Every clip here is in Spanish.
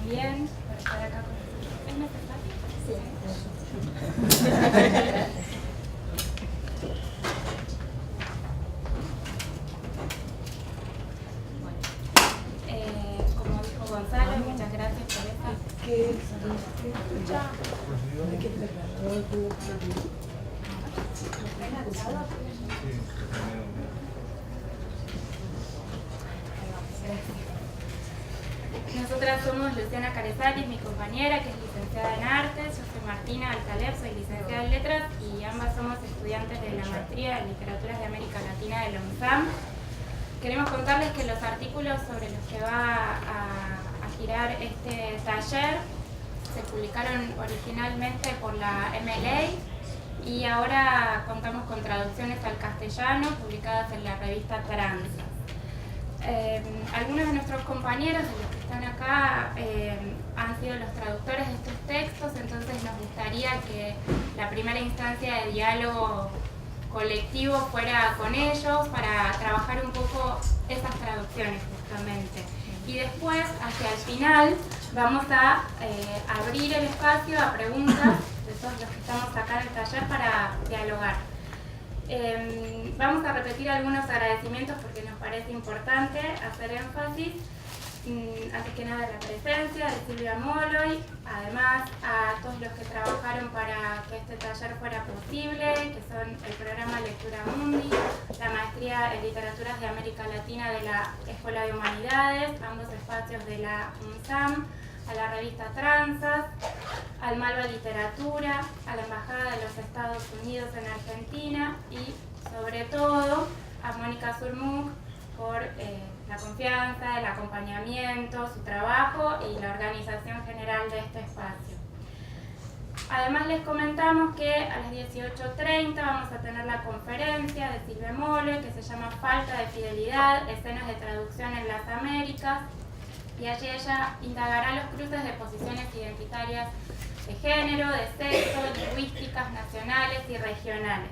también por estar acá con nosotros. ¿Es necesario? Sí. Bueno, como dijo Gonzalo, muchas gracias por esta. Nosotras somos Luciana Carezalis, mi compañera, que es licenciada en Artes. Yo soy Martina Altaleb, soy licenciada en Letras y ambas somos estudiantes de la maestría en Literaturas de América Latina de la UNSAM. Queremos contarles que los artículos sobre los que va a girar este taller se publicaron originalmente por la MLA y ahora contamos con traducciones al castellano publicadas en la revista Tranzas. Algunos de nuestros compañeros, de los que están acá, han sido los traductores de estos textos, entonces nos gustaría que la primera instancia de diálogo colectivo fuera con ellos para trabajar un poco esas traducciones justamente. Y después, hacia el final, vamos a abrir el espacio a preguntas de todos los que estamos acá en el taller para dialogar. Vamos a repetir algunos agradecimientos porque nos parece importante hacer énfasis, antes que nada, la presencia de Silvia Molloy, además a todos los que trabajaron para que este taller fuera posible, que son el programa Lectura Mundi, la maestría en Literaturas de América Latina de la Escuela de Humanidades, ambos espacios de la UNSAM, a la revista Tranzas, al Malva Literatura, a la Embajada de los Estados Unidos en Argentina y, sobre todo, a Mónica Surmuk por la confianza, el acompañamiento, su trabajo y la organización general de este espacio. Además, les comentamos que a las 18:30 vamos a tener la conferencia de Silvia Molloy que se llama Falta de Fidelidad, escenas de traducción en las Américas, y allí ella indagará los cruces de posiciones identitarias de género, de sexo, lingüísticas nacionales y regionales.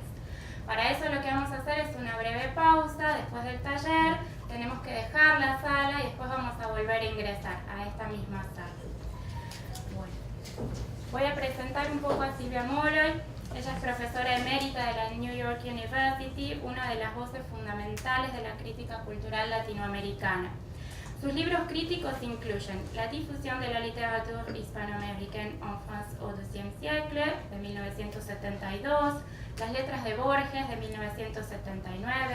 Para eso lo que vamos a hacer es una breve pausa después del taller, tenemos que dejar la sala y después vamos a volver a ingresar a esta misma sala. Bueno, voy a presentar un poco a Silvia Molloy. Ella es profesora emérita de la New York University, una de las voces fundamentales de la crítica cultural latinoamericana. Sus libros críticos incluyen La difusión de la literatura hispanoaméricaine en France au XIIe siècle, de 1972, Las letras de Borges, de 1979,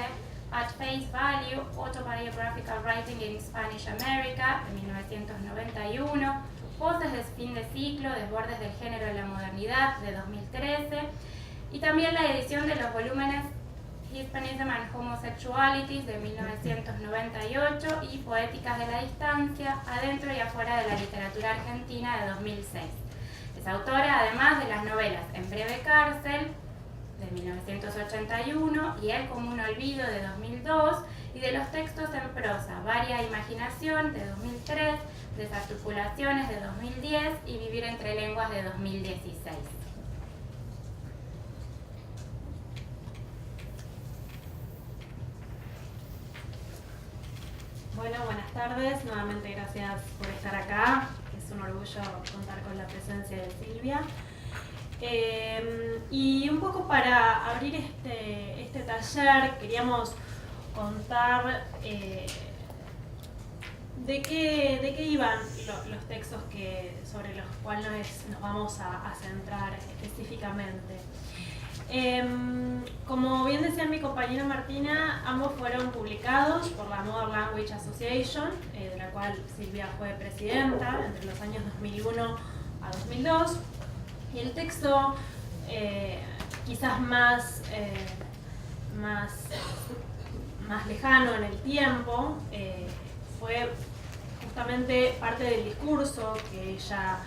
At Face Value, Autobiographical Writing in Spanish America, de 1991, Voces de fin de ciclo, Desbordes del género en la modernidad, de 2013, y también la edición de los volúmenes Hispanism and Homosexualities, de 1998, y Poéticas de la distancia, adentro y afuera de la literatura argentina, de 2006. Es autora además de las novelas En breve cárcel, de 1981, y El común olvido, de 2002, y de los textos en prosa Varia imaginación, de 2003, Desarticulaciones, de 2010, y Vivir entre lenguas, de 2016. Bueno, buenas tardes. Nuevamente gracias por estar acá. Es un orgullo contar con la presencia de Silvia. Y un poco para abrir este taller queríamos contar de qué iban los textos sobre los cuales nos vamos a centrar específicamente. Como bien decía mi compañera Martina, ambos fueron publicados por la Modern Language Association, de la cual Silvia fue presidenta entre los años 2001 a 2002. Y el texto, quizás más lejano en el tiempo, fue justamente parte del discurso que ella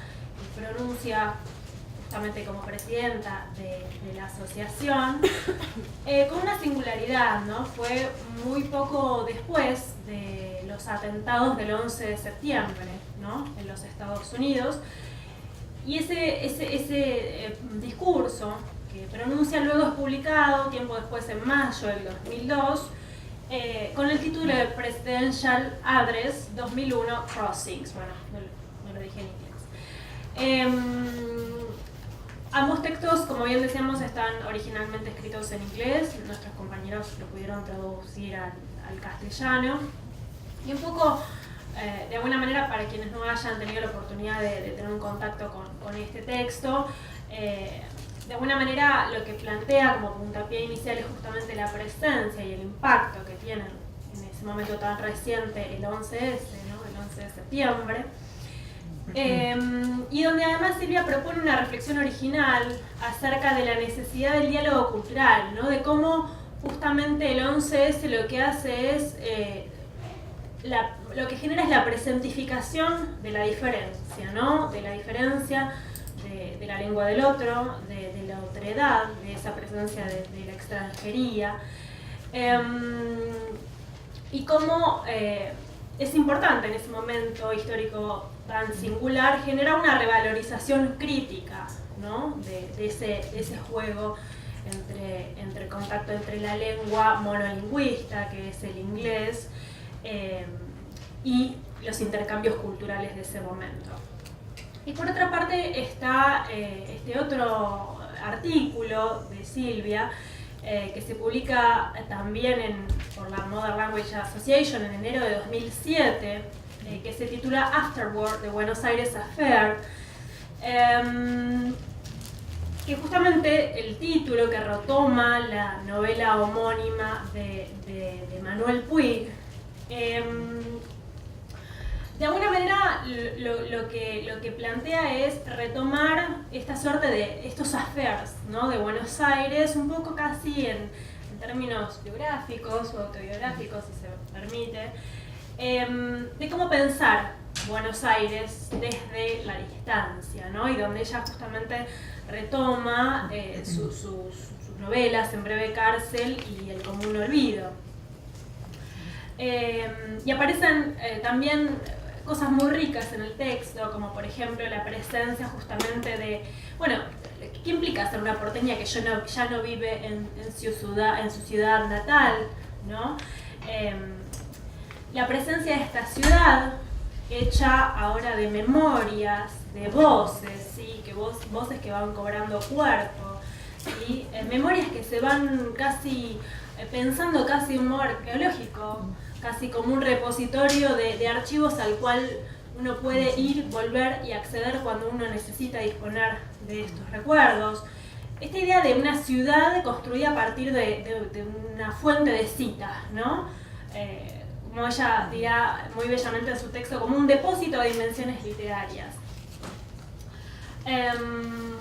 pronuncia justamente como presidenta de la asociación, con una singularidad, ¿no? Fue muy poco después de los atentados del 11 de septiembre, ¿no? En los Estados Unidos, y ese discurso que pronuncia luego es publicado tiempo después, en mayo del 2002, con el título de Presidential Address 2001 Crossings. Bueno, no lo dije en inglés. Ambos textos, como bien decíamos, están originalmente escritos en inglés, nuestros compañeros lo pudieron traducir al castellano. Y un poco, de alguna manera, para quienes no hayan tenido la oportunidad de tener un contacto con este texto, de alguna manera lo que plantea como puntapié inicial es justamente la presencia y el impacto que tienen en ese momento tan reciente el 11S, ¿no? El 11 de septiembre. Y donde además Silvia propone una reflexión original acerca de la necesidad del diálogo cultural, ¿no? De cómo justamente el 11S lo que hace es, lo que genera es la presentificación de la diferencia, ¿no? De la diferencia de la lengua del otro, de la otredad, de esa presencia de la extranjería. Y cómo es importante en ese momento histórico tan singular generar una revalorización crítica, ¿no? de ese juego entre el contacto entre la lengua monolingüista, que es el inglés, y los intercambios culturales de ese momento. Y por otra parte está este otro artículo de Silvia, que se publica también por la Modern Language Association en enero de 2007, que se titula Afterword, The Buenos Aires Affair, que justamente el título que retoma la novela homónima de Manuel Puig, de alguna manera lo que plantea es retomar esta suerte de estos affairs, ¿no? De Buenos Aires, un poco casi en términos biográficos o autobiográficos, si se permite, de cómo pensar Buenos Aires desde la distancia, ¿no? Y donde ella justamente retoma sus novelas En breve cárcel y El común olvido. Y aparecen también cosas muy ricas en el texto, como por ejemplo la presencia justamente de, bueno, ¿qué implica ser una porteña que ya no vive en su ciudad natal, ¿no? La presencia de esta ciudad hecha ahora de memorias, de voces, ¿sí? Voces que van cobrando cuerpo, ¿sí? Memorias que se van casi pensando casi un modo arqueológico, casi como un repositorio de archivos al cual uno puede ir, volver y acceder cuando uno necesita disponer de estos recuerdos. Esta idea de una ciudad construida a partir de una fuente de citas, ¿no? Como ella dirá muy bellamente en su texto, como un depósito de dimensiones literarias.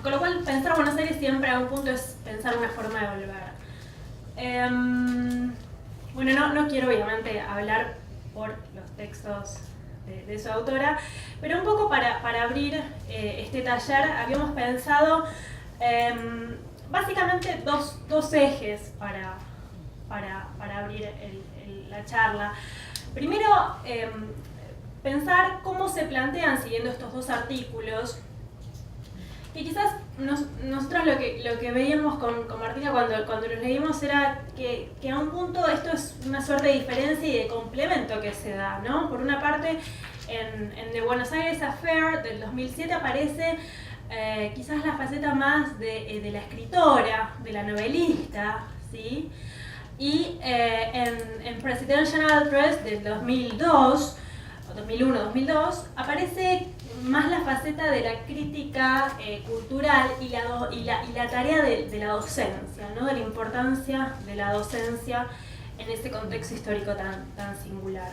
Con lo cual, pensar Buenos Aires siempre a un punto es pensar una forma de volver. Bueno, no quiero obviamente hablar por los textos de su autora, pero un poco para abrir este taller habíamos pensado básicamente dos ejes para abrir la charla. Primero, pensar cómo se plantean, siguiendo estos dos artículos, que quizás nosotros lo que veíamos con Martina cuando los leímos era que a un punto esto es una suerte de diferencia y de complemento que se da, ¿no? Por una parte, en The Buenos Aires Affair del 2007 aparece quizás la faceta más de la escritora, de la novelista, ¿sí? Y en Presidential Address del 2002, o 2001-2002, aparece más la faceta de la crítica cultural y la tarea de la docencia, ¿no? De la importancia de la docencia en este contexto histórico tan singular.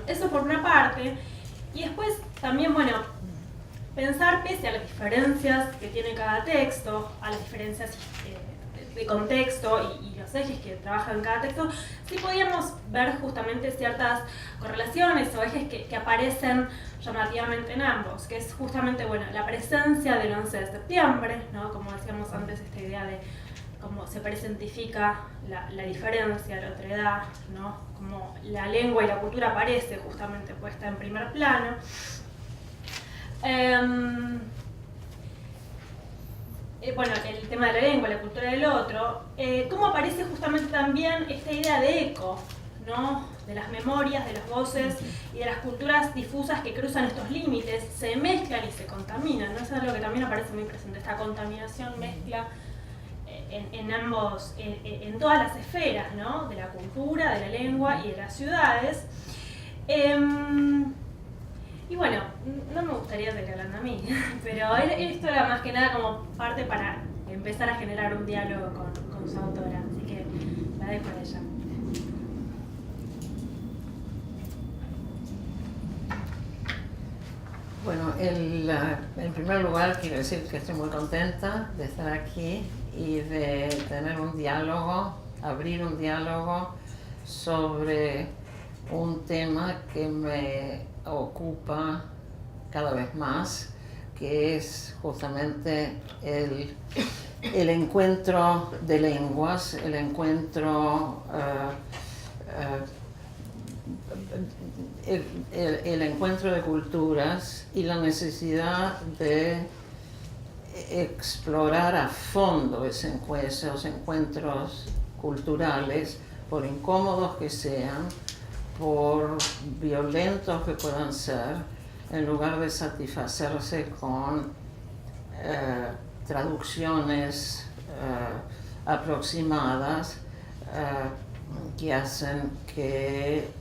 Eso por una parte. Y después también, bueno, pensar pese a las diferencias que tiene cada texto, a las diferencias de contexto y los ejes que trabajan en cada texto, sí podíamos ver justamente ciertas correlaciones o ejes que aparecen llamativamente en ambos, que es justamente, bueno, la presencia del 11 de septiembre, ¿no? Como decíamos antes, esta idea de cómo se presentifica la diferencia, la otredad, ¿no? Como la lengua y la cultura aparece justamente puesta en primer plano. Bueno, el tema de la lengua, la cultura del otro, cómo aparece justamente también esta idea de eco, ¿no? De las memorias, de las voces y de las culturas difusas que cruzan estos límites, se mezclan y se contaminan, ¿no? Eso es algo que también aparece muy presente, esta contaminación mezcla en ambos, en todas las esferas, ¿no? De la cultura, de la lengua y de las ciudades. Y bueno, no me gustaría seguir hablando a mí, pero esto era más que nada como parte para empezar a generar un diálogo con su autora, así que la dejo a ella. Bueno, en primer lugar quiero decir que estoy muy contenta de estar aquí y de tener un diálogo, abrir un diálogo sobre un tema que me ocupa cada vez más, que es justamente el encuentro de lenguas, el encuentro el encuentro de culturas y la necesidad de explorar a fondo esos encuentros culturales, por incómodos que sean, por violentos que puedan ser, en lugar de satisfacerse con traducciones aproximadas que hacen que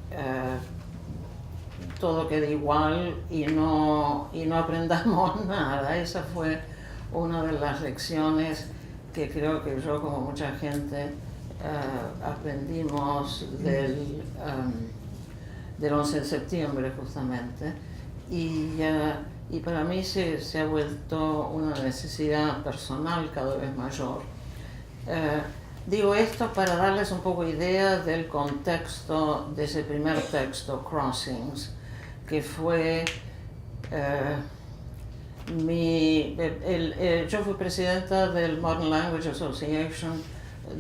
todo quede igual y no aprendamos nada. Esa fue una de las lecciones que creo que yo, como mucha gente, aprendimos del 11 de septiembre justamente, y para mí se ha vuelto una necesidad personal cada vez mayor. Digo esto para darles un poco idea del contexto de ese primer texto, Crossings, que fue yo fui presidenta del Modern Language Association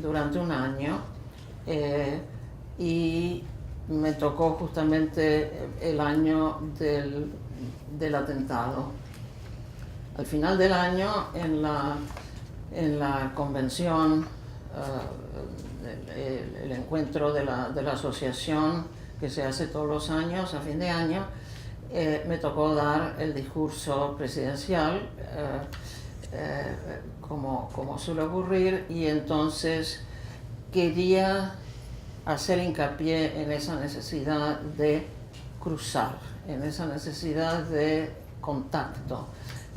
durante un año y me tocó justamente el año del atentado. Al final del año, en la convención, el encuentro de la asociación que se hace todos los años, a fin de año, me tocó dar el discurso presidencial, como suele ocurrir, y entonces quería hacer hincapié en esa necesidad de cruzar, en esa necesidad de contacto,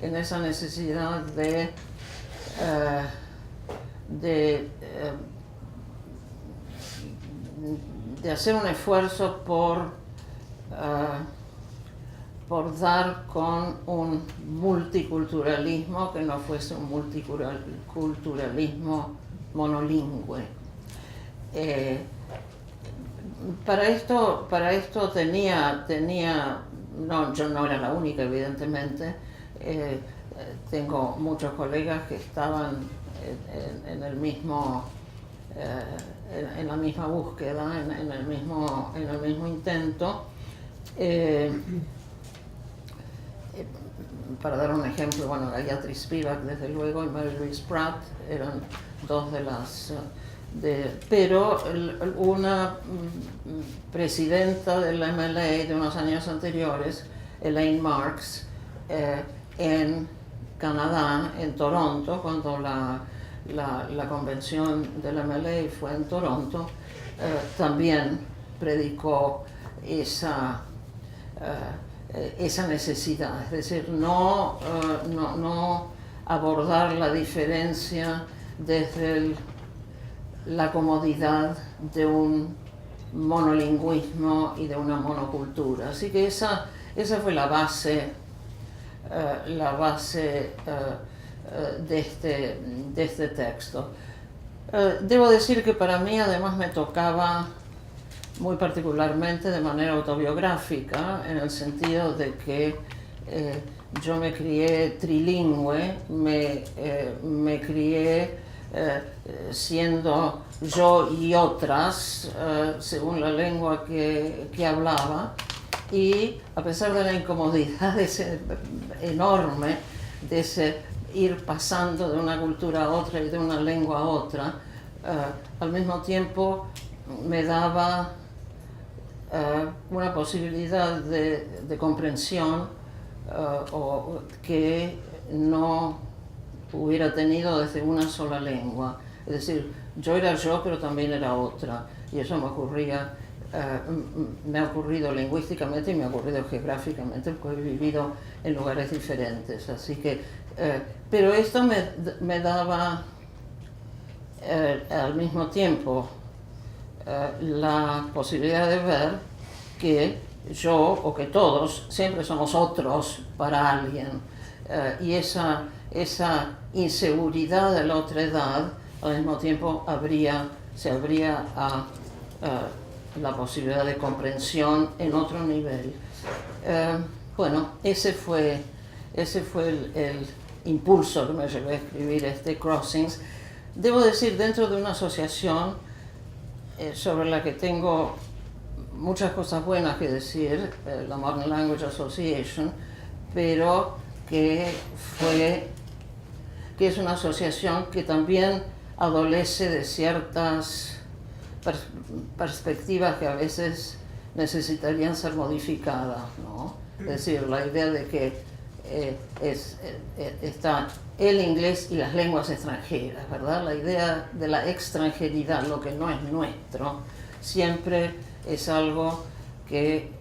en esa necesidad de hacer un esfuerzo por dar con un multiculturalismo que no fuese un multiculturalismo monolingüe. Para esto tenía no, yo no era la única, evidentemente. Tengo muchos colegas que estaban en el mismo en la misma búsqueda, en el mismo intento. Para dar un ejemplo, bueno, Gayatri Spivak, desde luego, y Mary Louise Pratt eran dos de las... pero una presidenta del MLA de unos años anteriores, Elaine Marks, en Canadá, en Toronto, cuando la convención del MLA fue en Toronto, también predicó esa necesidad, es decir, no abordar la diferencia desde la comodidad de un monolingüismo y de una monocultura. Así que esa fue la base de este texto. Debo decir que para mí además me tocaba muy particularmente de manera autobiográfica, en el sentido de que yo me crié trilingüe, me crié siendo yo y otras, según la lengua que hablaba, y a pesar de la incomodidad enorme de ese ir pasando de una cultura a otra y de una lengua a otra, al mismo tiempo me daba una posibilidad de comprensión o que no hubiera tenido desde una sola lengua. Es decir, yo era yo, pero también era otra. Y eso me ocurría, me ha ocurrido lingüísticamente y me ha ocurrido geográficamente, porque he vivido en lugares diferentes. Así que, pero esto me daba al mismo tiempo la posibilidad de ver que yo o que todos siempre somos otros para alguien. Y esa inseguridad de la otredad al mismo tiempo se abría a la posibilidad de comprensión en otro nivel. Bueno, ese fue el impulso que me llevó a escribir Crossings. Debo decir, dentro de una asociación sobre la que tengo muchas cosas buenas que decir, la Modern Language Association, pero que es una asociación que también adolece de ciertas perspectivas que a veces necesitarían ser modificadas, ¿no? Es decir, la idea de que está el inglés y las lenguas extranjeras, ¿verdad? La idea de la extranjeridad, lo que no es nuestro, siempre es algo que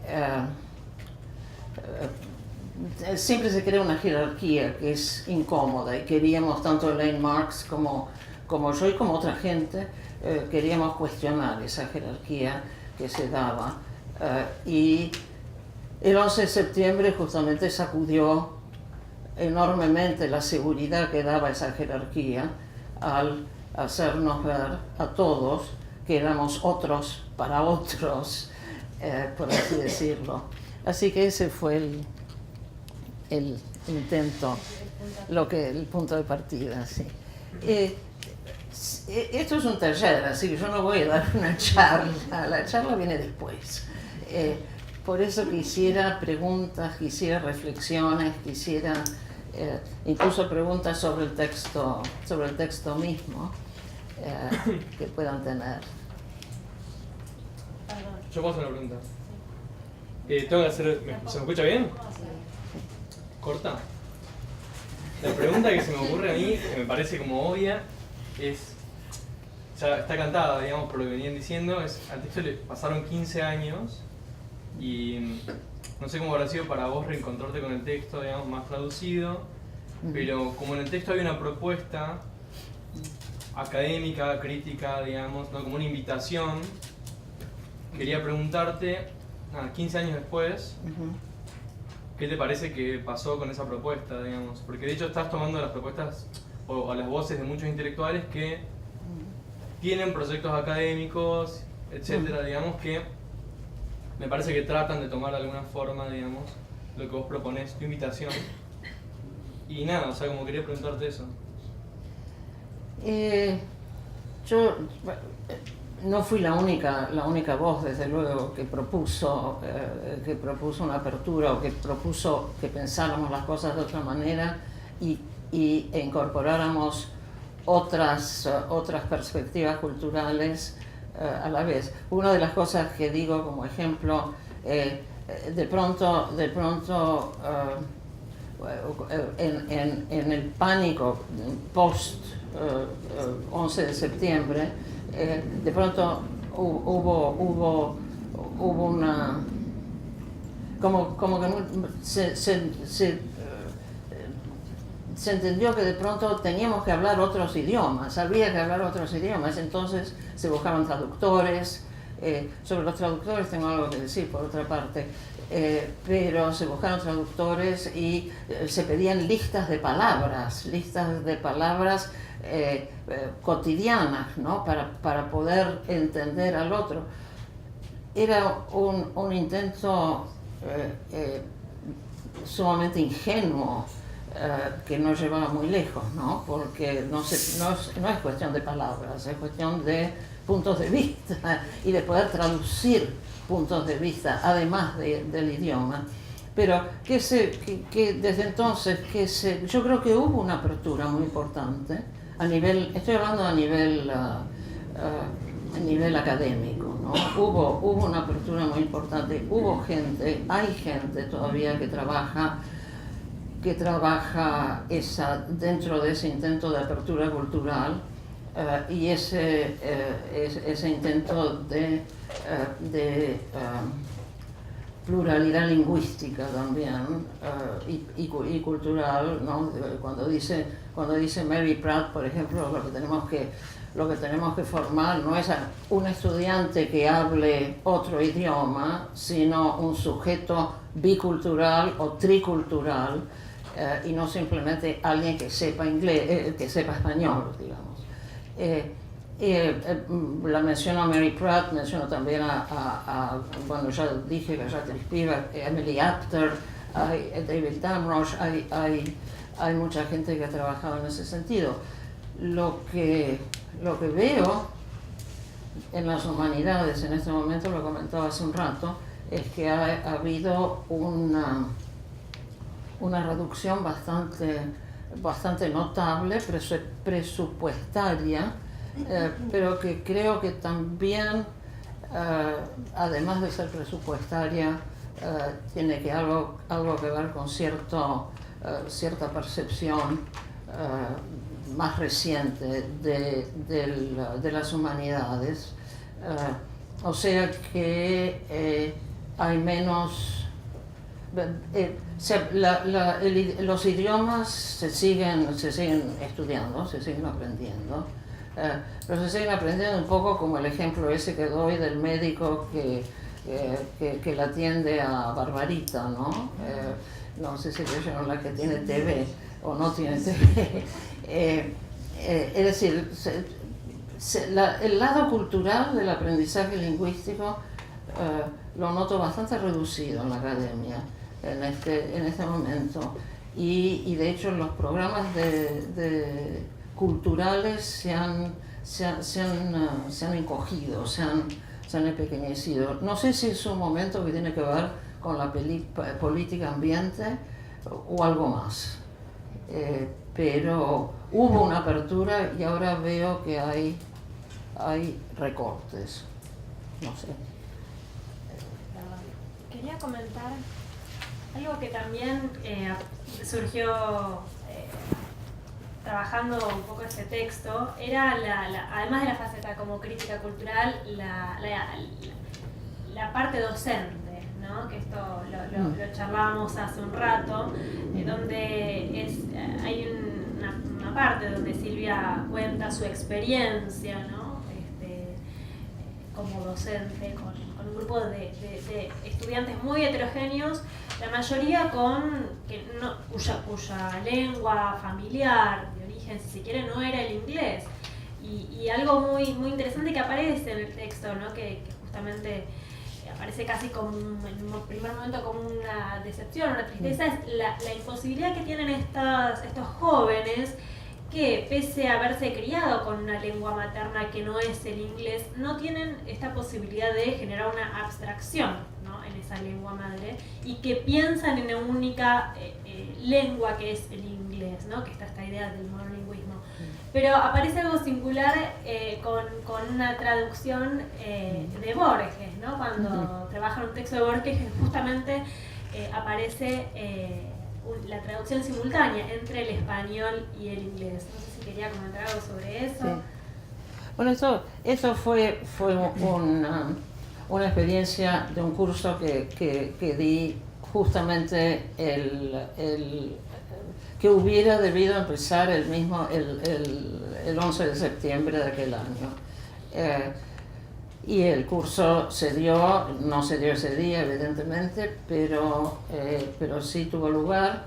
siempre se crea una jerarquía que es incómoda, y queríamos, tanto Elaine Marx como yo y como otra gente, queríamos cuestionar esa jerarquía que se daba. Y el 11 de septiembre justamente sacudió enormemente la seguridad que daba esa jerarquía al hacernos ver a todos que éramos otros para otros, por así decirlo. Así que ese fue el intento, el punto de partida, sí. Esto es un taller, así que yo no voy a dar una charla, la charla viene después. Por eso quisiera preguntas, quisiera reflexiones, quisiera incluso preguntas sobre el texto mismo que puedan tener. Yo puedo hacer una pregunta. Tengo que hacer. ¿Se me escucha bien? ¿Corta? La pregunta que se me ocurre a mí, que me parece como obvia, es. Ya está cantada, digamos, por lo que venían diciendo. Al texto le pasaron 15 años y no sé cómo habrá sido para vos reencontrarte con el texto, digamos, más traducido, pero como en el texto hay una propuesta académica, crítica, digamos, ¿no? Como una invitación, quería preguntarte, 15 años después, ¿qué te parece que pasó con esa propuesta, digamos? Porque de hecho estás tomando las propuestas o las voces de muchos intelectuales que tienen proyectos académicos, etcétera, digamos, que me parece que tratan de tomar de alguna forma, digamos, lo que vos proponés, tu invitación. Y nada, o sea, como quería preguntarte eso. Yo no fui la única voz, desde luego, que propuso una apertura o que propuso que pensáramos las cosas de otra manera e incorporáramos otras perspectivas culturales a la vez. Una de las cosas que digo como ejemplo, de pronto en el pánico post 11 de septiembre, de pronto hubo una, como que se entendió que de pronto teníamos que hablar otros idiomas, había que hablar otros idiomas, entonces se buscaban traductores. Sobre los traductores tengo algo que decir, por otra parte, pero se buscaron traductores y se pedían listas de palabras cotidianas, ¿no? para poder entender al otro. Era un intento sumamente ingenuo, que no llevaba muy lejos, ¿no? Porque no es cuestión de palabras, es cuestión de puntos de vista y de poder traducir puntos de vista, además del idioma. Pero que desde entonces, yo creo que hubo una apertura muy importante, estoy hablando a nivel académico, ¿no? ¿no? Hubo una apertura muy importante, hay gente todavía que trabaja dentro de ese intento de apertura cultural y ese intento de pluralidad lingüística también y cultural, ¿no? Cuando dice Mary Pratt, por ejemplo, lo que tenemos que formar no es a un estudiante que hable otro idioma, sino un sujeto bicultural o tricultural y no simplemente alguien que sepa inglés, que sepa español, digamos. La menciono a Mary Pratt, menciono también bueno, ya dije que Beatriz Spivak, Emily Apter, David Damrosch, hay mucha gente que ha trabajado en ese sentido. Lo que veo en las humanidades en este momento, lo comentaba hace un rato, es que ha habido una reducción bastante notable, presupuestaria, pero que creo que también, además de ser presupuestaria, tiene algo que ver con cierta percepción más reciente de las humanidades. O sea que hay menos... los idiomas se siguen estudiando, se siguen aprendiendo, pero se siguen aprendiendo un poco como el ejemplo ese que doy del médico que la atiende a Barbarita, ¿no? No sé si leyeron la que tiene TV o no tiene TV. Es decir, el lado cultural del aprendizaje lingüístico lo noto bastante reducido en la academia en este momento y de hecho los programas culturales se han encogido, se han empequeñecido. No sé si es un momento que tiene que ver con la política ambiente o algo más, pero hubo una apertura y ahora veo que hay recortes, no sé. Quería comentar algo que también surgió trabajando un poco ese texto, era además de la faceta como crítica cultural, la parte docente, ¿no? Que esto lo charlábamos hace un rato, donde hay una parte donde Silvia cuenta su experiencia, ¿no? Como docente, con un grupo de estudiantes muy heterogéneos, la mayoría cuya lengua familiar, de origen, si se quiere, no era el inglés. Y algo muy interesante que aparece en el texto, ¿no? Que justamente aparece casi como en un primer momento como una decepción, una tristeza, es la imposibilidad que tienen estos jóvenes que, pese a haberse criado con una lengua materna que no es el inglés, no tienen esta posibilidad de generar una abstracción, ¿no? En esa lengua madre, y que piensan en una única lengua que es el inglés, ¿no? Que está esta idea del monolingüismo. Pero aparece algo singular con una traducción de Borges, ¿no? Cuando trabajan un texto de Borges, justamente aparece la traducción simultánea entre el español y el inglés. No sé si quería comentar algo sobre eso. Sí. Bueno, eso fue una experiencia de un curso que di justamente que hubiera debido empezar el 11 de septiembre de aquel año. Y el curso no se dio ese día, evidentemente, pero sí tuvo lugar.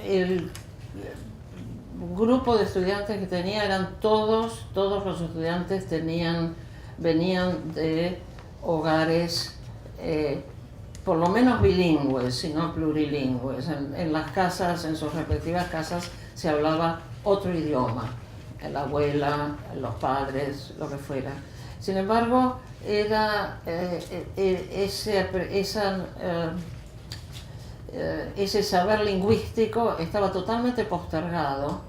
El grupo de estudiantes que tenía eran todos los estudiantes venían de hogares por lo menos bilingües, si no plurilingües. En las casas, en sus respectivas casas, se hablaba otro idioma. La abuela, los padres, lo que fuera. Sin embargo, era ese saber lingüístico estaba totalmente postergado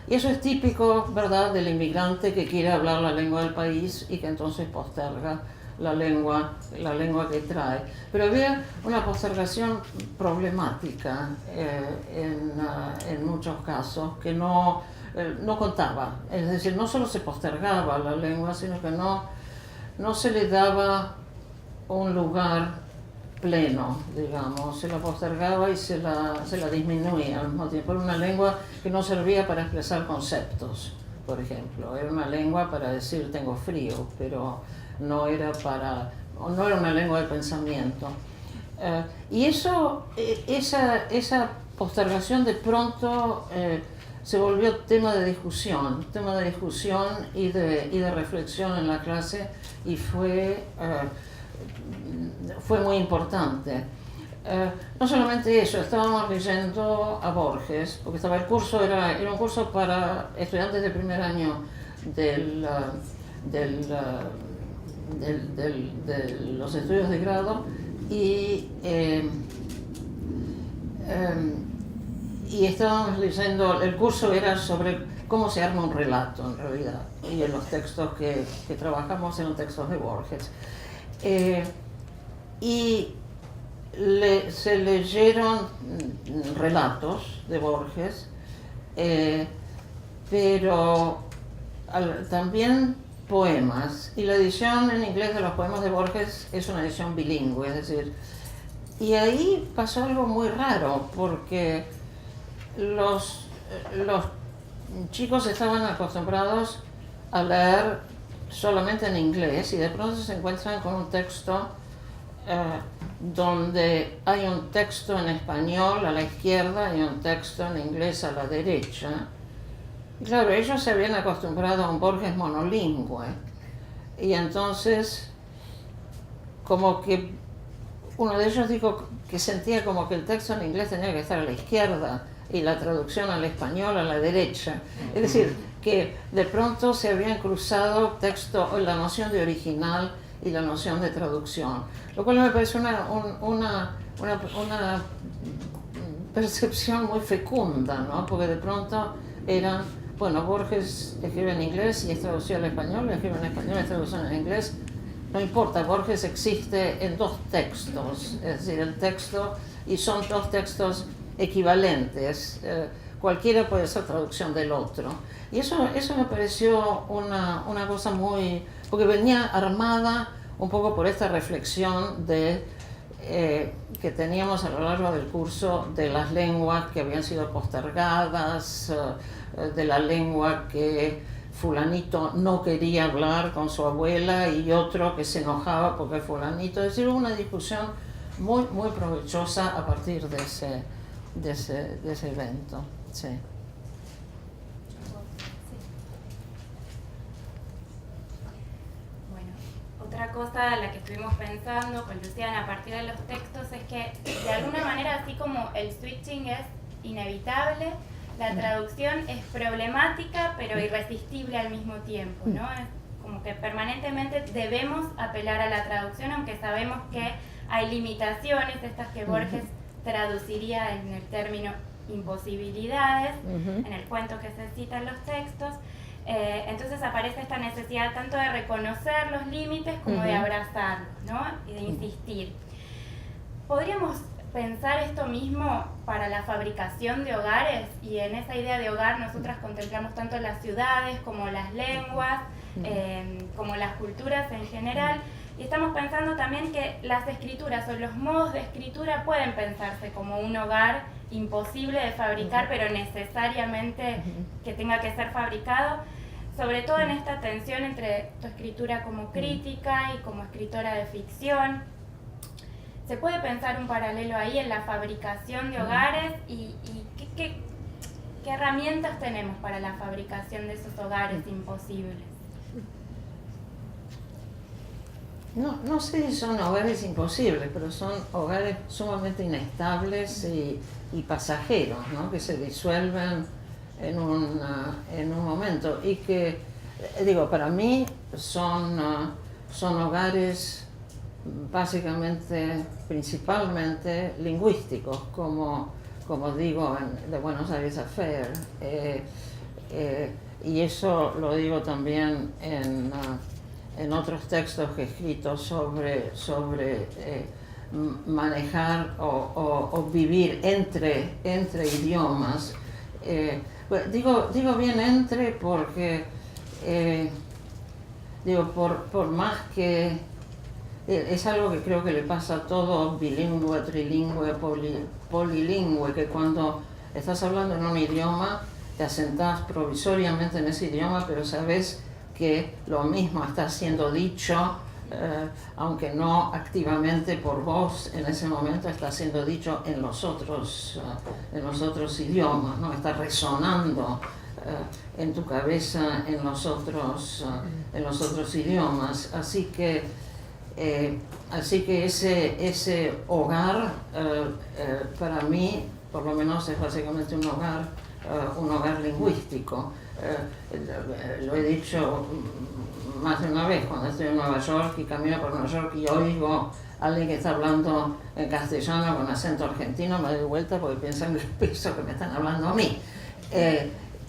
Y eso es típico, ¿verdad?, del inmigrante que quiere hablar la lengua del país y que entonces posterga la lengua que trae. Pero había una postergación problemática en muchos casos que no contaba. Es decir, no solo se postergaba la lengua, sino que no se le daba un lugar pleno, digamos, se la postergaba y se la disminuía al mismo tiempo. Era una lengua que no servía para expresar conceptos, por ejemplo. Era una lengua para decir tengo frío, pero no era una lengua de pensamiento. Y esa postergación de pronto se volvió tema de discusión y de reflexión en la clase, y fue muy importante. No solamente eso, estábamos leyendo a Borges, porque el curso era un curso para estudiantes de primer año de los estudios de grado, y estábamos leyendo, el curso era sobre cómo se arma un relato en realidad, y en los textos que trabajamos eran textos de Borges. Y se leyeron relatos de Borges, pero también poemas, y la edición en inglés de los poemas de Borges es una edición bilingüe, es decir, y ahí pasó algo muy raro, porque los chicos estaban acostumbrados a leer solamente en inglés, y de pronto se encuentran con un texto donde hay un texto en español a la izquierda y un texto en inglés a la derecha. Y claro, ellos se habían acostumbrado a un Borges monolingüe, y entonces como que uno de ellos dijo que sentía como que el texto en inglés tenía que estar a la izquierda y la traducción al español a la derecha. Es decir, que de pronto se habían cruzado la noción de original y la noción de traducción, lo cual me parece una percepción muy fecunda, ¿no? Porque de pronto Borges escribe en inglés y es traducido al español, escribe en español y es traducido en inglés. No importa, Borges existe en dos textos, es decir, y son dos textos equivalentes, cualquiera puede ser traducción del otro. Y eso me pareció una cosa porque venía armada un poco por esta reflexión que teníamos a lo largo del curso de las lenguas que habían sido postergadas, de la lengua que fulanito no quería hablar con su abuela y otro que se enojaba porque fulanito. Es decir, hubo una discusión muy, muy provechosa a partir de ese evento. Sí. Otra cosa a la que estuvimos pensando con Luciana a partir de los textos es que de alguna manera, así como el switching es inevitable, la traducción es problemática pero irresistible al mismo tiempo, ¿no? Es como que permanentemente debemos apelar a la traducción, aunque sabemos que hay limitaciones, estas que Borges traduciría en el término imposibilidades, en el cuento que se cita en los textos. Entonces aparece esta necesidad tanto de reconocer los límites como de abrazarlos, ¿no? Y de insistir. ¿Podríamos pensar esto mismo para la fabricación de hogares? Y en esa idea de hogar nosotras contemplamos tanto las ciudades como las lenguas, como las culturas en general. Y estamos pensando también que las escrituras o los modos de escritura pueden pensarse como un hogar imposible de fabricar, pero necesariamente que tenga que ser fabricado, sobre todo en esta tensión entre tu escritura como crítica y como escritora de ficción. ¿Se puede pensar un paralelo ahí en la fabricación de hogares? ¿Y qué herramientas tenemos para la fabricación de esos hogares imposibles? No sé si son hogares imposibles, pero son hogares sumamente inestables y pasajeros, ¿no? Que se disuelven en un momento, y que, para mí son hogares básicamente, principalmente lingüísticos, como como digo, de Buenos Aires Affair. Y eso lo digo también en otros textos que he escrito sobre manejar o vivir entre idiomas. Digo bien entre porque por más que es algo que creo que le pasa a todo bilingüe, trilingüe, polilingüe, que cuando estás hablando en un idioma te asentás provisoriamente en ese idioma, pero sabes que lo mismo está siendo dicho, aunque no activamente por vos en ese momento, está siendo dicho en los otros idiomas, ¿no? Está resonando en tu cabeza en los otros idiomas. Así que ese hogar para mí, por lo menos, es básicamente un hogar lingüístico. Lo he dicho más de una vez cuando estoy en Nueva York y camino por Nueva York y oigo a alguien que está hablando en castellano con acento argentino, me doy vuelta porque piensan que me están hablando a mí.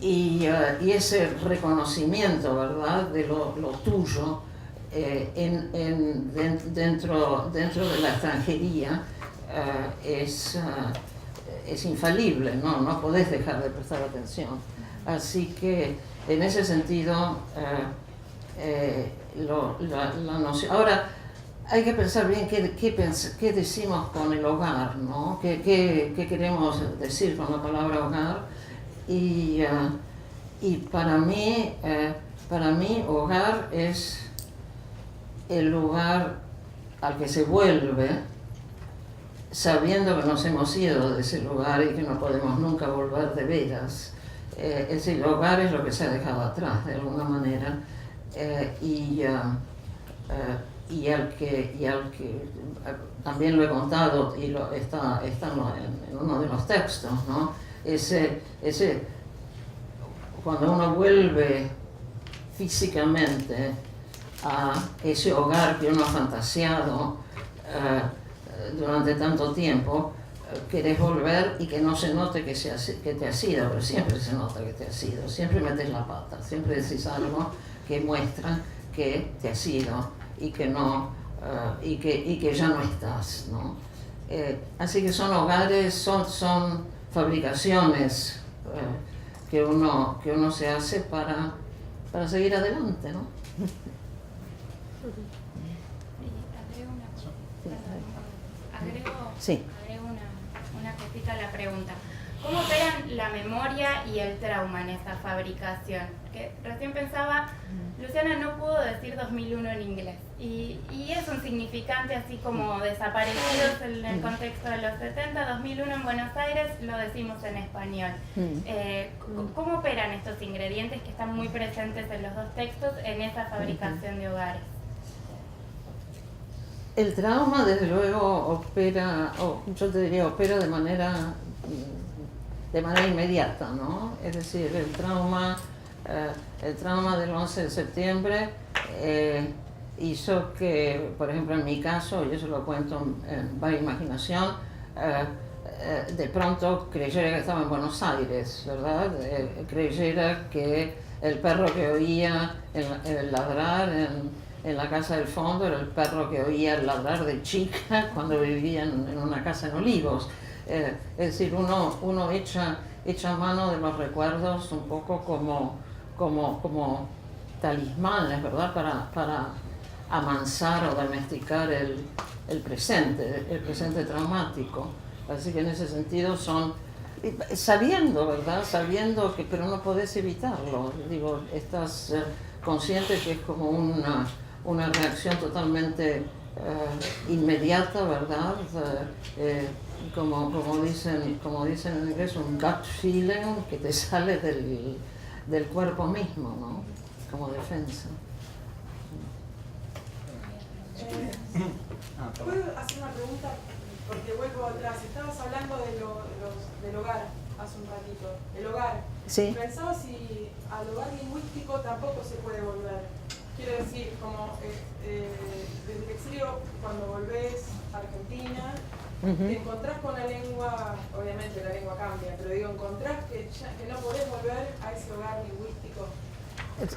Y ese reconocimiento, ¿verdad?, de lo tuyo dentro de la extranjería es infalible, no podés dejar de prestar atención. Así que en ese sentido la noción. Ahora hay que pensar bien qué decimos con el hogar, ¿no? ¿Qué queremos decir con la palabra hogar? Y para mí hogar es el lugar al que se vuelve sabiendo que nos hemos ido de ese lugar y que no podemos nunca volver de veras. Es decir, el hogar es lo que se ha dejado atrás de alguna manera, y al que también lo he contado y está en uno de los textos, ¿no? Cuando uno vuelve físicamente a ese hogar que uno ha fantaseado durante tanto tiempo, querés volver y que no se note que te has ido, pero siempre se nota que te has ido, siempre metes la pata, siempre decís algo que muestra que te has ido y que no y que ya no estás, ¿no? Así que son hogares, son fabricaciones que uno se hace para seguir adelante, ¿no? Agrego una cosita a la pregunta. ¿Cómo operan la memoria y el trauma en esa fabricación? Que recién pensaba, Luciana no pudo decir 2001 en inglés, y es un significante así como desaparecidos en el contexto de los 70, 2001 en Buenos Aires lo decimos en español. ¿Cómo operan estos ingredientes que están muy presentes en los dos textos en esa fabricación de hogares? El trauma, desde luego, opera de manera inmediata, ¿no? Es decir, el trauma del 11 de septiembre hizo que, por ejemplo, en mi caso, y eso lo cuento en Vaga Imaginación, de pronto creyera que estaba en Buenos Aires, ¿verdad? Creyera que el perro que oía el ladrar en la casa del fondo era el perro que oía el ladrar de chica cuando vivía en una casa en Olivos. Es decir, uno echa mano de los recuerdos un poco como talismanes, ¿verdad? Para amansar o domesticar el presente traumático. Así que en ese sentido son, sabiendo, ¿verdad? Sabiendo que, pero no podés evitarlo. Digo, estás consciente que es como una reacción totalmente inmediata, ¿verdad? Como dicen en inglés, un gut feeling que te sale del cuerpo mismo, ¿no? Como defensa. ¿Puedo hacer una pregunta? Porque vuelvo atrás. Estabas hablando del hogar hace un ratito. El hogar. Sí. Pensaba si al hogar lingüístico tampoco se puede volver. Quiero decir, como desde el exilio, cuando volvés a Argentina, te encontrás con la lengua, obviamente la lengua cambia, pero digo, encontrás que no podés volver a ese hogar lingüístico.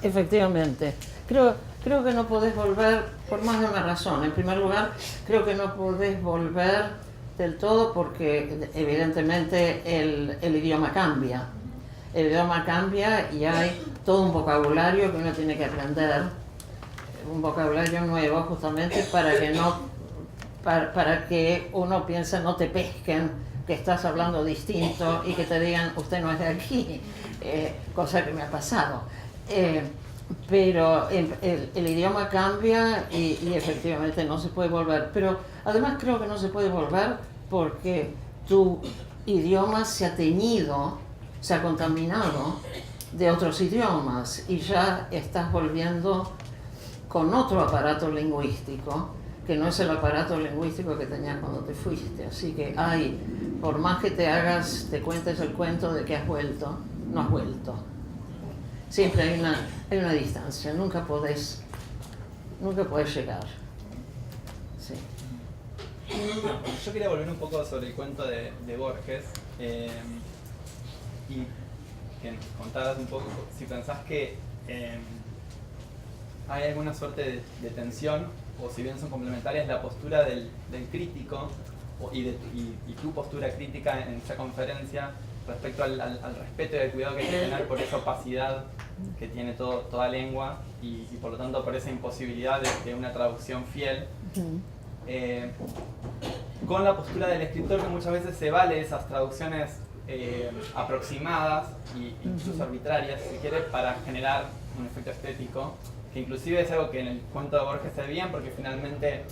Efectivamente. Creo que no podés volver por más de una razón. En primer lugar, creo que no podés volver del todo porque evidentemente el idioma cambia. El idioma cambia y hay todo un vocabulario que uno tiene que aprender, un vocabulario nuevo justamente para que uno piense, no te pesquen, que estás hablando distinto y que te digan, usted no es de aquí, cosa que me ha pasado. Pero el idioma cambia y efectivamente no se puede volver. Pero además creo que no se puede volver porque tu idioma se ha teñido, se ha contaminado de otros idiomas y ya estás volviendo con otro aparato lingüístico que no es el aparato lingüístico que tenías cuando te fuiste. Así que por más que te cuentes el cuento de que has vuelto, no has vuelto. Siempre hay una distancia, nunca podés llegar. Sí. Yo quería volver un poco sobre el cuento de Borges y que nos contaras un poco si pensás que hay alguna suerte de tensión, o si bien son complementarias, la postura del crítico y tu postura crítica en esa conferencia respecto al respeto y al cuidado que hay que tener por esa opacidad que tiene toda lengua y por lo tanto por esa imposibilidad de una traducción fiel, con la postura del escritor que muchas veces se vale esas traducciones aproximadas e incluso arbitrarias, si quiere, para generar un efecto estético, que inclusive es algo que en el cuento de Borges se ve bien, porque finalmente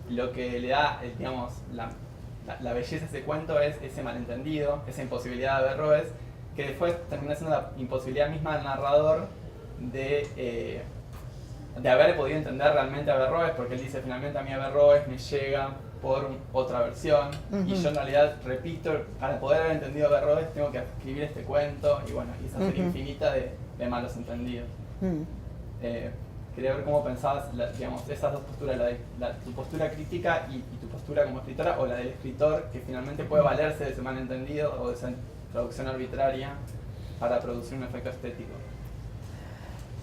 lo que le da, digamos, la belleza de ese cuento es ese malentendido, esa imposibilidad de Averroes, que después termina siendo la imposibilidad misma del narrador de haber podido entender realmente a Averroes, porque él dice, finalmente a mí Averroes me llega por otra versión, y yo en realidad, repito, para poder haber entendido a Averroes tengo que escribir este cuento, y bueno, y esa serie infinita de malos entendidos. Quería ver cómo pensabas, digamos, esas dos posturas, tu postura crítica y tu postura como escritora, o la del escritor, que finalmente puede valerse de ese malentendido o de esa traducción arbitraria para producir un efecto estético.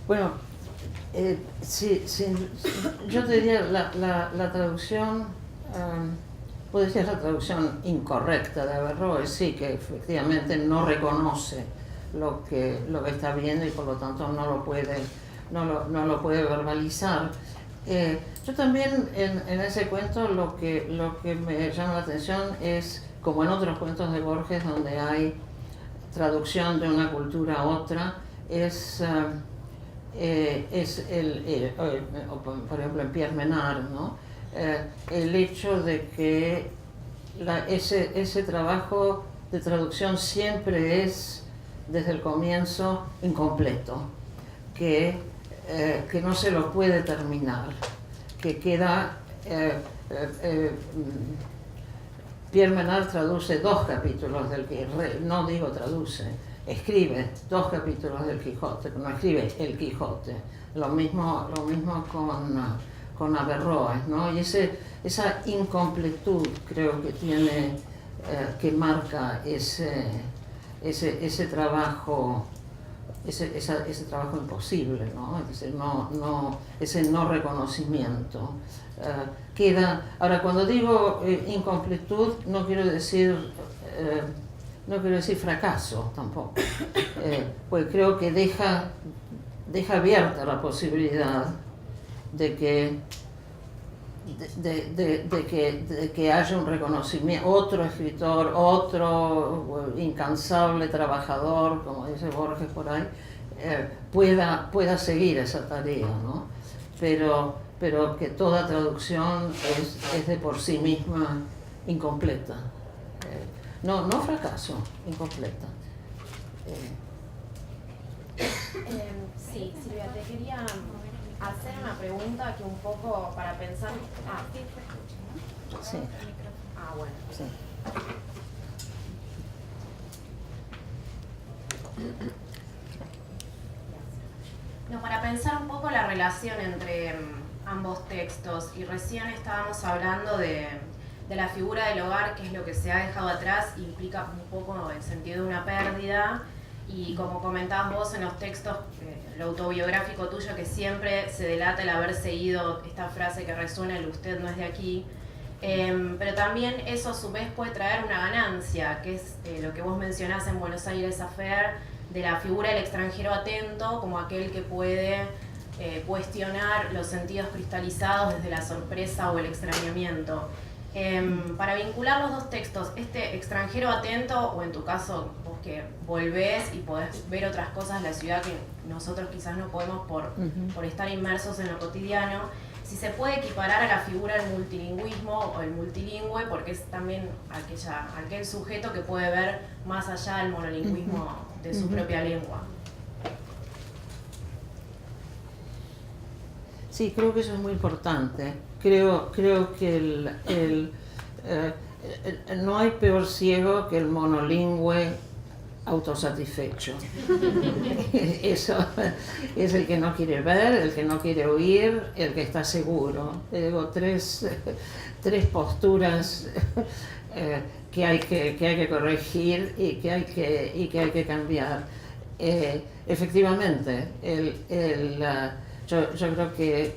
Bueno, yo te diría la traducción, puede ser la traducción incorrecta de Averroes, sí, que efectivamente no reconoce lo que está viendo y por lo tanto no lo puede verbalizar. Yo también en ese cuento lo que me llama la atención es, como en otros cuentos de Borges donde hay traducción de una cultura a otra, por ejemplo en Pierre Menard, ¿no? El hecho de que ese trabajo de traducción siempre es desde el comienzo incompleto, que no se lo puede terminar, que queda... Pierre Menard traduce 2 capítulos del Quijote, no digo traduce, escribe 2 capítulos del Quijote, no escribe el Quijote. Lo mismo con Averroes, ¿no? Y esa incompletud creo que tiene, que marca ese trabajo. Ese trabajo imposible, ¿no? Es decir, ese no reconocimiento. Ahora, cuando digo incompletud, no quiero decir fracaso tampoco, pues creo que deja abierta la posibilidad de que haya un reconocimiento, otro escritor, otro incansable trabajador, como dice Borges por ahí, pueda seguir esa tarea, ¿no? Pero que toda traducción es de por sí misma incompleta. No fracaso, incompleta. Sí, Silvia, te quería hacer una pregunta que un poco para pensar... Sí. Bueno. Sí. No, para pensar un poco la relación entre ambos textos, y recién estábamos hablando de de la figura del hogar, que es lo que se ha dejado atrás, implica un poco el sentido de una pérdida. Y como comentabas vos en los textos, lo autobiográfico tuyo, que siempre se delata el haber seguido esta frase que resuena, el usted no es de aquí, pero también eso a su vez puede traer una ganancia, que es lo que vos mencionás en Buenos Aires Affair, de la figura del extranjero atento como aquel que puede cuestionar los sentidos cristalizados desde la sorpresa o el extrañamiento. Para vincular los dos textos, este extranjero atento, o en tu caso vos que volvés y podés ver otras cosas de la ciudad que nosotros quizás no podemos por estar inmersos en lo cotidiano, si se puede equiparar a la figura del multilingüismo o el multilingüe, porque es también aquel sujeto que puede ver más allá del monolingüismo de su propia lengua. Sí, creo que eso es muy importante. Creo que no hay peor ciego que el monolingüe autosatisfecho. Eso es el que no quiere ver, el que no quiere oír, el que está seguro. Digo, tres posturas que hay que corregir y que hay que cambiar. Efectivamente, yo creo que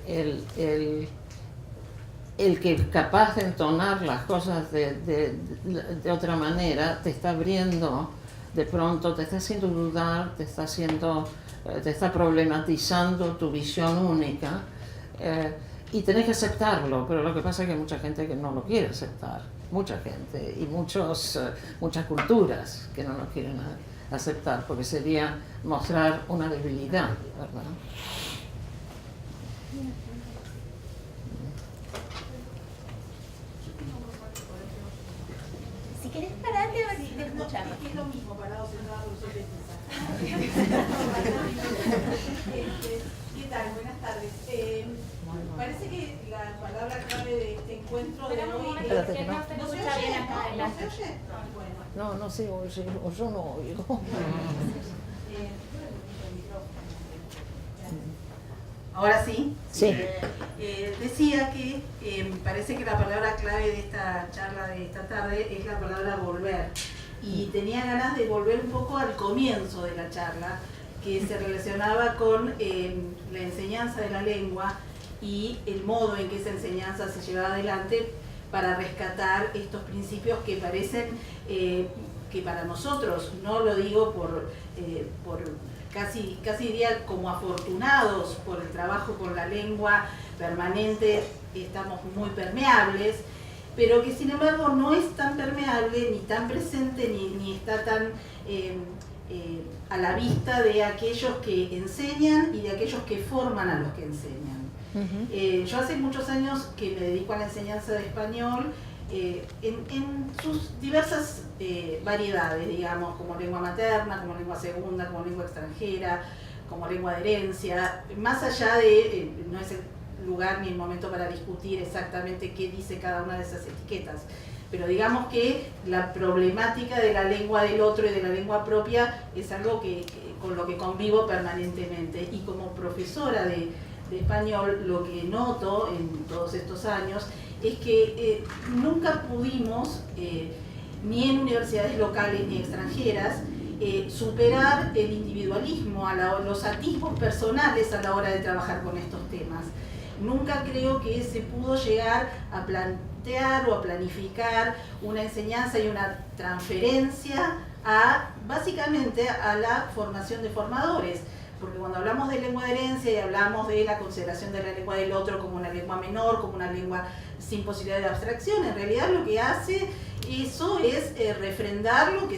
el que es capaz de entonar las cosas de otra manera te está abriendo, de pronto te está haciendo dudar, te está problematizando tu visión única, y tenés que aceptarlo, pero lo que pasa es que hay mucha gente que no lo quiere aceptar, mucha gente, y muchas culturas que no lo quieren aceptar, porque sería mostrar una debilidad, ¿verdad? Si querés pararte, a ver si te escuchamos. Es lo mismo, parado, sentado, sobre ¿Qué tal? Buenas tardes. Parece que la palabra clave de este encuentro de hoy es... Espérate, que no. No se escucha bien acá adelante. ¿No se oye? Bueno. No sé, o yo no oigo. ¿Ahora sí? Sí. Decía que parece que la palabra clave de esta charla de esta tarde es la palabra volver. Y tenía ganas de volver un poco al comienzo de la charla, que se relacionaba con la enseñanza de la lengua y el modo en que esa enseñanza se llevaba adelante para rescatar estos principios que parecen que para nosotros, no lo digo por casi diría como afortunados por el trabajo con la lengua permanente, estamos muy permeables, pero que sin embargo no es tan permeable, ni tan presente, ni está tan a la vista de aquellos que enseñan y de aquellos que forman a los que enseñan. Yo hace muchos años que me dedico a la enseñanza de español, en sus diversas variedades, digamos, como lengua materna, como lengua segunda, como lengua extranjera, como lengua de herencia, más allá de, no es el lugar ni el momento para discutir exactamente qué dice cada una de esas etiquetas, pero digamos que la problemática de la lengua del otro y de la lengua propia es algo con lo que convivo permanentemente, y como profesora de español lo que noto en todos estos años es que nunca pudimos, ni en universidades locales ni extranjeras, superar el individualismo, los atisbos personales a la hora de trabajar con estos temas. Nunca creo que se pudo llegar a plantear o a planificar una enseñanza y una transferencia básicamente a la formación de formadores. Porque cuando hablamos de lengua de herencia y hablamos de la consideración de la lengua del otro como una lengua menor, como una lengua sin posibilidad de abstracción, en realidad lo que hace eso es refrendar lo que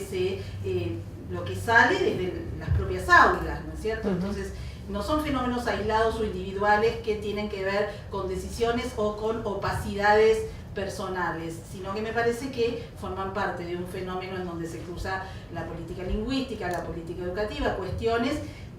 sale desde las propias aulas, ¿no es cierto? Entonces, no son fenómenos aislados o individuales que tienen que ver con decisiones o con opacidades personales, sino que me parece que forman parte de un fenómeno en donde se cruza la política lingüística, la política educativa, cuestiones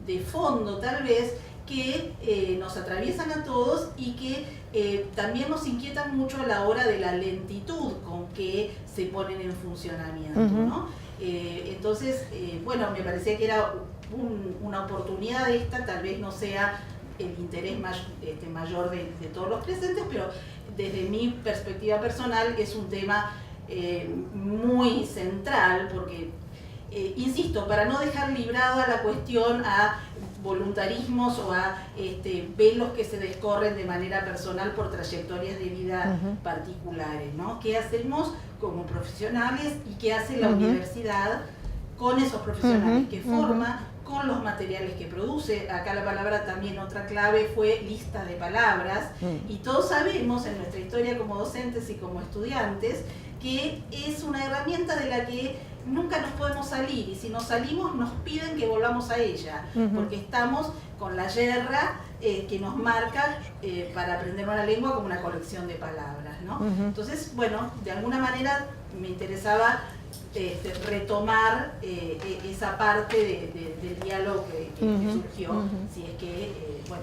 de fondo tal vez que nos atraviesan a todos y que también nos inquietan mucho a la hora de la lentitud con que se ponen en funcionamiento, ¿no? Entonces, bueno, me parecía que era una oportunidad esta, tal vez no sea el interés mayor de todos los presentes, pero desde mi perspectiva personal es un tema muy central, porque, insisto, para no dejar librada la cuestión a voluntarismos o a velos que se descorren de manera personal por trayectorias de vida particulares, ¿no? ¿Qué hacemos como profesionales y qué hace la universidad con esos profesionales que forma, con los materiales que produce? Acá la palabra también, otra clave fue lista de palabras, y todos sabemos en nuestra historia como docentes y como estudiantes que es una herramienta de la que nunca nos podemos salir, y si nos salimos nos piden que volvamos a ella, porque estamos con la yerra que nos marca para aprender una lengua como una colección de palabras, ¿no? Entonces, bueno, de alguna manera me interesaba retomar esa parte del diálogo que surgió, si es que, bueno,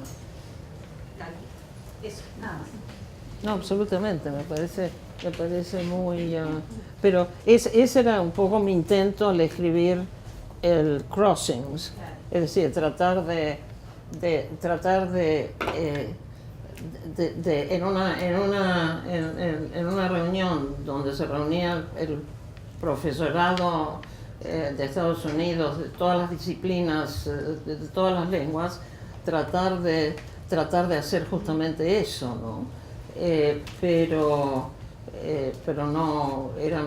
eso, nada más. No, absolutamente, me parece muy... pero ese era un poco mi intento al escribir el Crossings, es decir, tratar de en una reunión donde se reunía el profesorado de Estados Unidos, de todas las disciplinas, de todas las lenguas, tratar de hacer justamente eso, ¿no? Pero no, era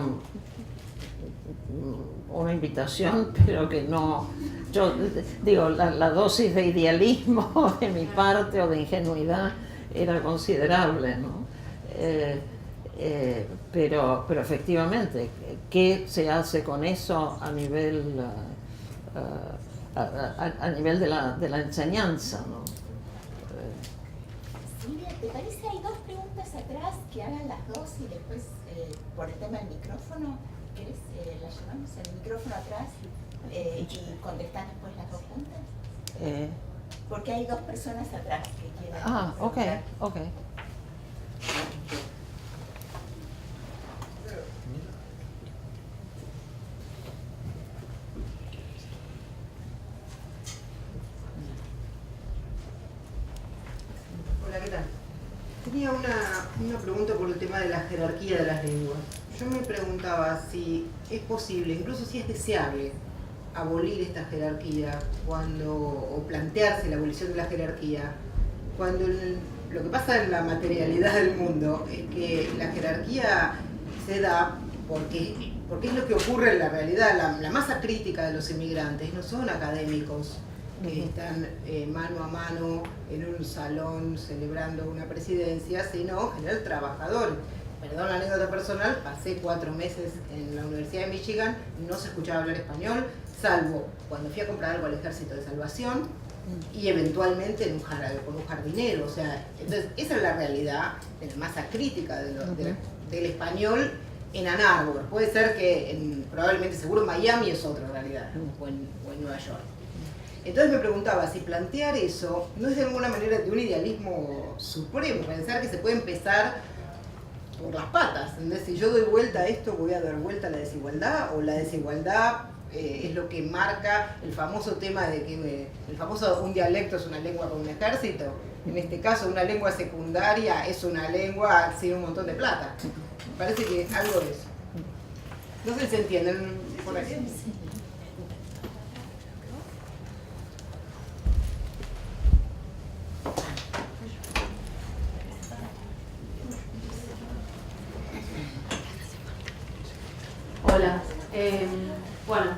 una invitación, pero que no, yo digo, la dosis de idealismo de mi parte o de ingenuidad era considerable, ¿no? Pero efectivamente, ¿qué se hace con eso a nivel de la enseñanza, ¿no? Silvia, ¿te parece? Hay dos preguntas atrás que hagan las dos y después por el tema del micrófono, ¿querés? Las llevamos el micrófono atrás y contestar después las dos juntas. Porque hay dos personas atrás que quieran. Ok. Hola, ¿qué tal? Tenía una pregunta por el tema de la jerarquía de las lenguas. Yo me preguntaba si es posible, incluso si es deseable, abolir esta jerarquía o plantearse la abolición de la jerarquía, cuando lo que pasa en la materialidad del mundo es que la jerarquía se da porque es lo que ocurre en la realidad. La masa crítica de los inmigrantes no son académicos que están mano a mano en un salón celebrando una presidencia, sino en general trabajadores. Perdón la anécdota personal, pasé 4 meses en la Universidad de Michigan, no se escuchaba hablar español, salvo cuando fui a comprar algo al Ejército de Salvación y eventualmente con un jardinero. O sea, entonces esa es la realidad de la masa crítica del español en Ann Arbor. Puede ser que probablemente seguro en Miami es otra realidad, o en Nueva York. Entonces me preguntaba si plantear eso no es de alguna manera de un idealismo supremo, pensar que se puede empezar por las patas. Entonces, si yo doy vuelta a esto, voy a dar vuelta a la desigualdad, o la desigualdad es lo que marca el famoso tema de que un dialecto es una lengua con un ejército. En este caso, una lengua secundaria es una lengua sin un montón de plata. Me parece que algo de eso. No sé si se entienden por aquí. Hola,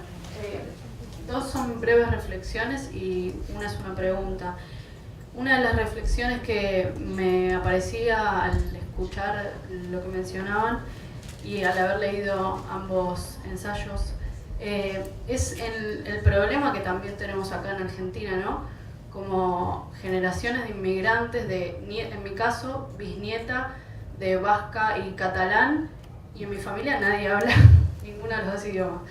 dos son breves reflexiones y una es una pregunta. Una de las reflexiones que me aparecía al escuchar lo que mencionaban y al haber leído ambos ensayos es el problema que también tenemos acá en Argentina, ¿no? Como generaciones de inmigrantes, en mi caso, bisnieta de vasca y catalán, y en mi familia nadie habla ninguno de los dos idiomas.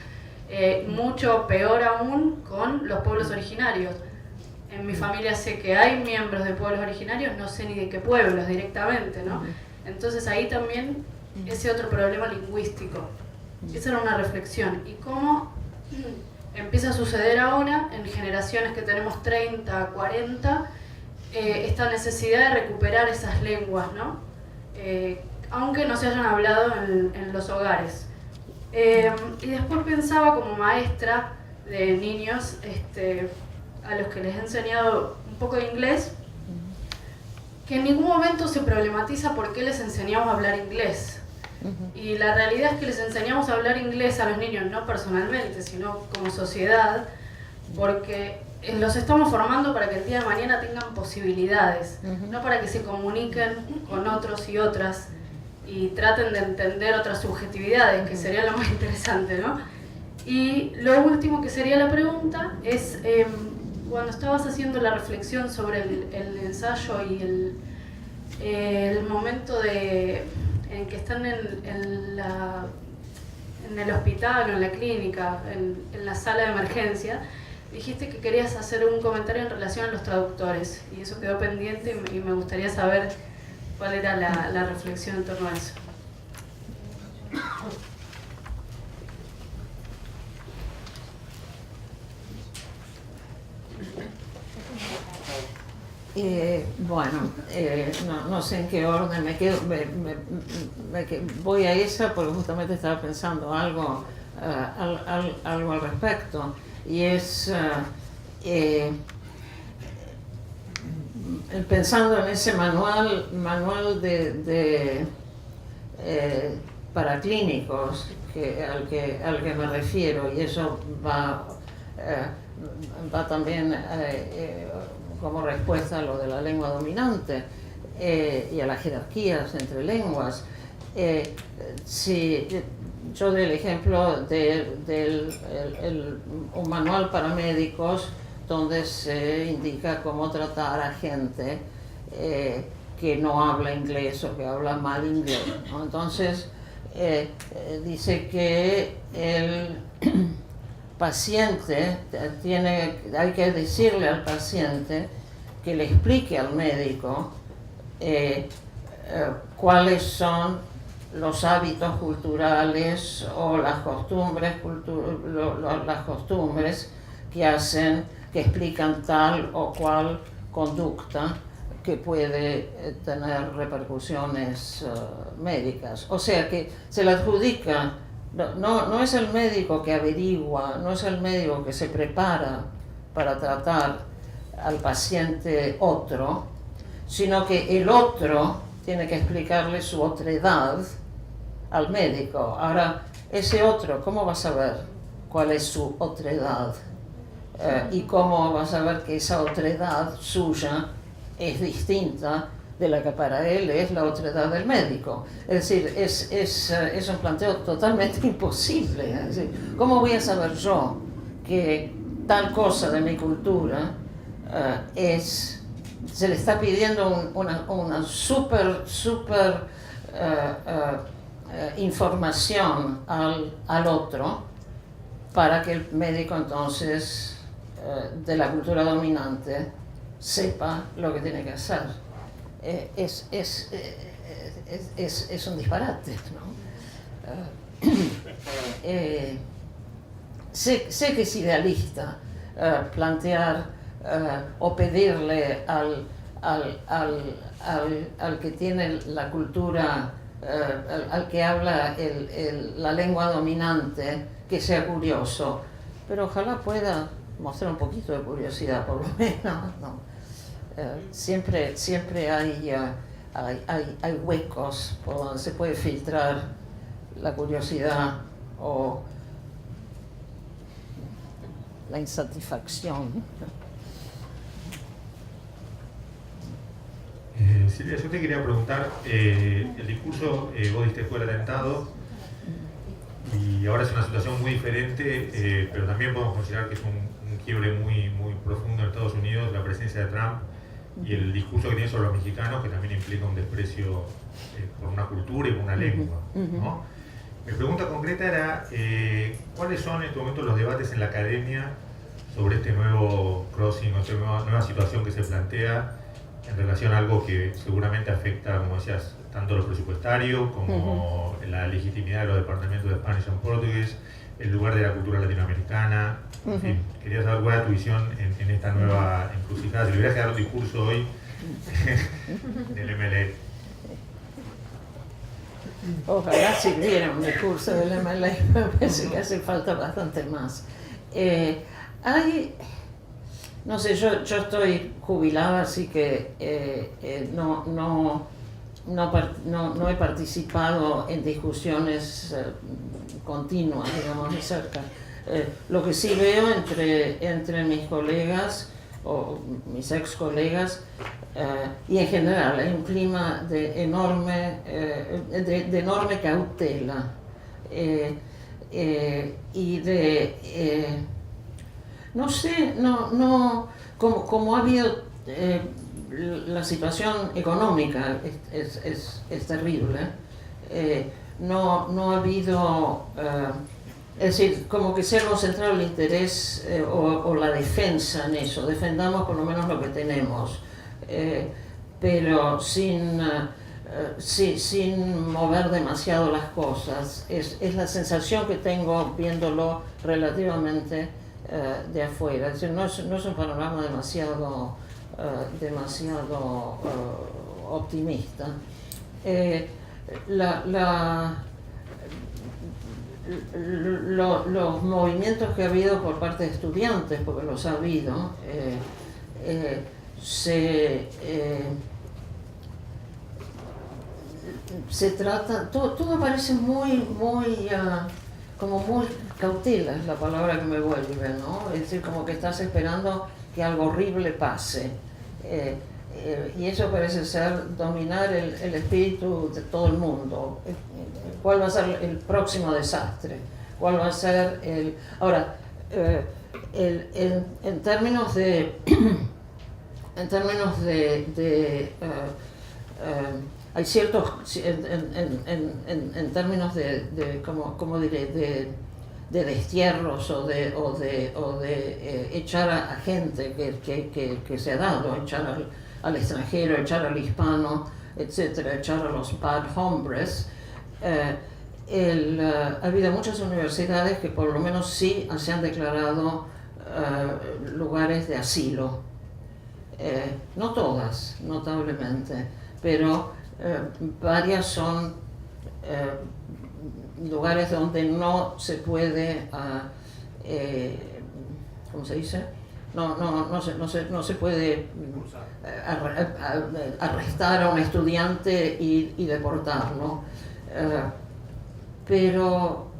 Mucho peor aún con los pueblos originarios. En mi familia sé que hay miembros de pueblos originarios, no sé ni de qué pueblos directamente, ¿no? Entonces ahí también ese otro problema lingüístico. Esa era una reflexión. Y cómo empieza a suceder ahora en generaciones que tenemos 30, 40, esta necesidad de recuperar esas lenguas, ¿no? aunque no se hayan hablado en los hogares. Y después pensaba como maestra de niños a los que les he enseñado un poco de inglés, que en ningún momento se problematiza por qué les enseñamos a hablar inglés. Y la realidad es que les enseñamos a hablar inglés a los niños, no personalmente, sino como sociedad, porque los estamos formando para que el día de mañana tengan posibilidades, no para que se comuniquen con otros y otras y traten de entender otras subjetividades, que sería lo más interesante, ¿no? Y lo último que sería la pregunta es, cuando estabas haciendo la reflexión sobre el ensayo y el momento en que están en el hospital o en la clínica, en la sala de emergencia, dijiste que querías hacer un comentario en relación a los traductores, y eso quedó pendiente y me gustaría saber cuál era la reflexión en torno a eso. Bueno, no sé en qué orden voy a esa porque justamente estaba pensando algo al respecto, y es pensando en ese manual para clínicos al que me refiero, y eso va también como respuesta a lo de la lengua dominante y a las jerarquías entre lenguas. Si yo doy el ejemplo de un manual para médicos donde se indica cómo tratar a gente que no habla inglés o que habla mal inglés, ¿no? Entonces dice que el paciente hay que decirle al paciente que le explique al médico cuáles son los hábitos culturales o las costumbres que explican tal o cual conducta que puede tener repercusiones médicas. O sea que se le adjudica. No es el médico que averigua, no es el médico que se prepara para tratar al paciente otro, sino que el otro tiene que explicarle su otredad al médico. Ahora, ese otro, ¿cómo va a saber cuál es su otredad? Y cómo va a saber que esa otredad suya es distinta de la que para él es la otredad del médico. Es decir, es un planteo totalmente imposible. Es decir, ¿cómo voy a saber yo que tal cosa de mi cultura se le está pidiendo una super información al otro para que el médico entonces de la cultura dominante sepa lo que tiene que hacer? Es un disparate, ¿no? Sé que es idealista plantear o pedirle al que tiene la cultura, al que habla la lengua dominante, que sea curioso, pero ojalá pueda mostrar un poquito de curiosidad, por lo menos, ¿no? Siempre hay huecos por donde se puede filtrar la curiosidad o la insatisfacción. Silvia, yo te quería preguntar, el discurso vos diste fue el atentado y ahora es una situación muy diferente, pero también podemos considerar que es un quiebre muy profundo en Estados Unidos, la presencia de Trump y el discurso que tiene sobre los mexicanos, que también implica un desprecio por una cultura y por una lengua, ¿no? Mi pregunta concreta era, ¿cuáles son en este momento los debates en la academia sobre este nuevo crossing o esta nueva situación que se plantea en relación a algo que seguramente afecta, como decías, tanto lo presupuestario como la legitimidad de los departamentos de Spanish and Portuguese, el lugar de la cultura latinoamericana? En fin, quería saber cuál era tu visión en esta nueva encrucijada. Si le hubieras que dar un discurso hoy del MLE. Ojalá sirviera un discurso del MLA, me parece que hace falta bastante más. No sé, yo estoy jubilada, así que no he participado en discusiones continuas, digamos, de cerca. Lo que sí veo entre mis colegas o mis ex colegas y en general hay un clima de enorme cautela y de no sé, como ha habido la situación económica es terrible, no ha habido es decir, como que se ha concentrado el interés o la defensa en eso, defendamos por lo menos lo que tenemos, pero sin mover demasiado las cosas. Es la sensación que tengo viéndolo relativamente de afuera. Es decir, no es un panorama demasiado optimista. Los movimientos que ha habido por parte de estudiantes, porque los ha habido, se trata, todo parece muy cautela, es la palabra que me vuelve, ¿no? Es decir, como que estás esperando que algo horrible pase. Y eso parece ser dominar el espíritu de todo el mundo. ¿Cuál va a ser el próximo desastre? ¿Cuál va a ser el...? Ahora, en términos de... hay ciertos... En términos de ¿cómo diré? De destierros o de echar a gente que se ha dado, echar al extranjero, echar al hispano, etcétera, echar a los bad hombres. Ha habido muchas universidades que por lo menos sí se han declarado lugares de asilo. No todas, notablemente, pero varias son lugares donde no se puede, ¿cómo se dice? No se puede arrestar a un estudiante y deportarlo. Pero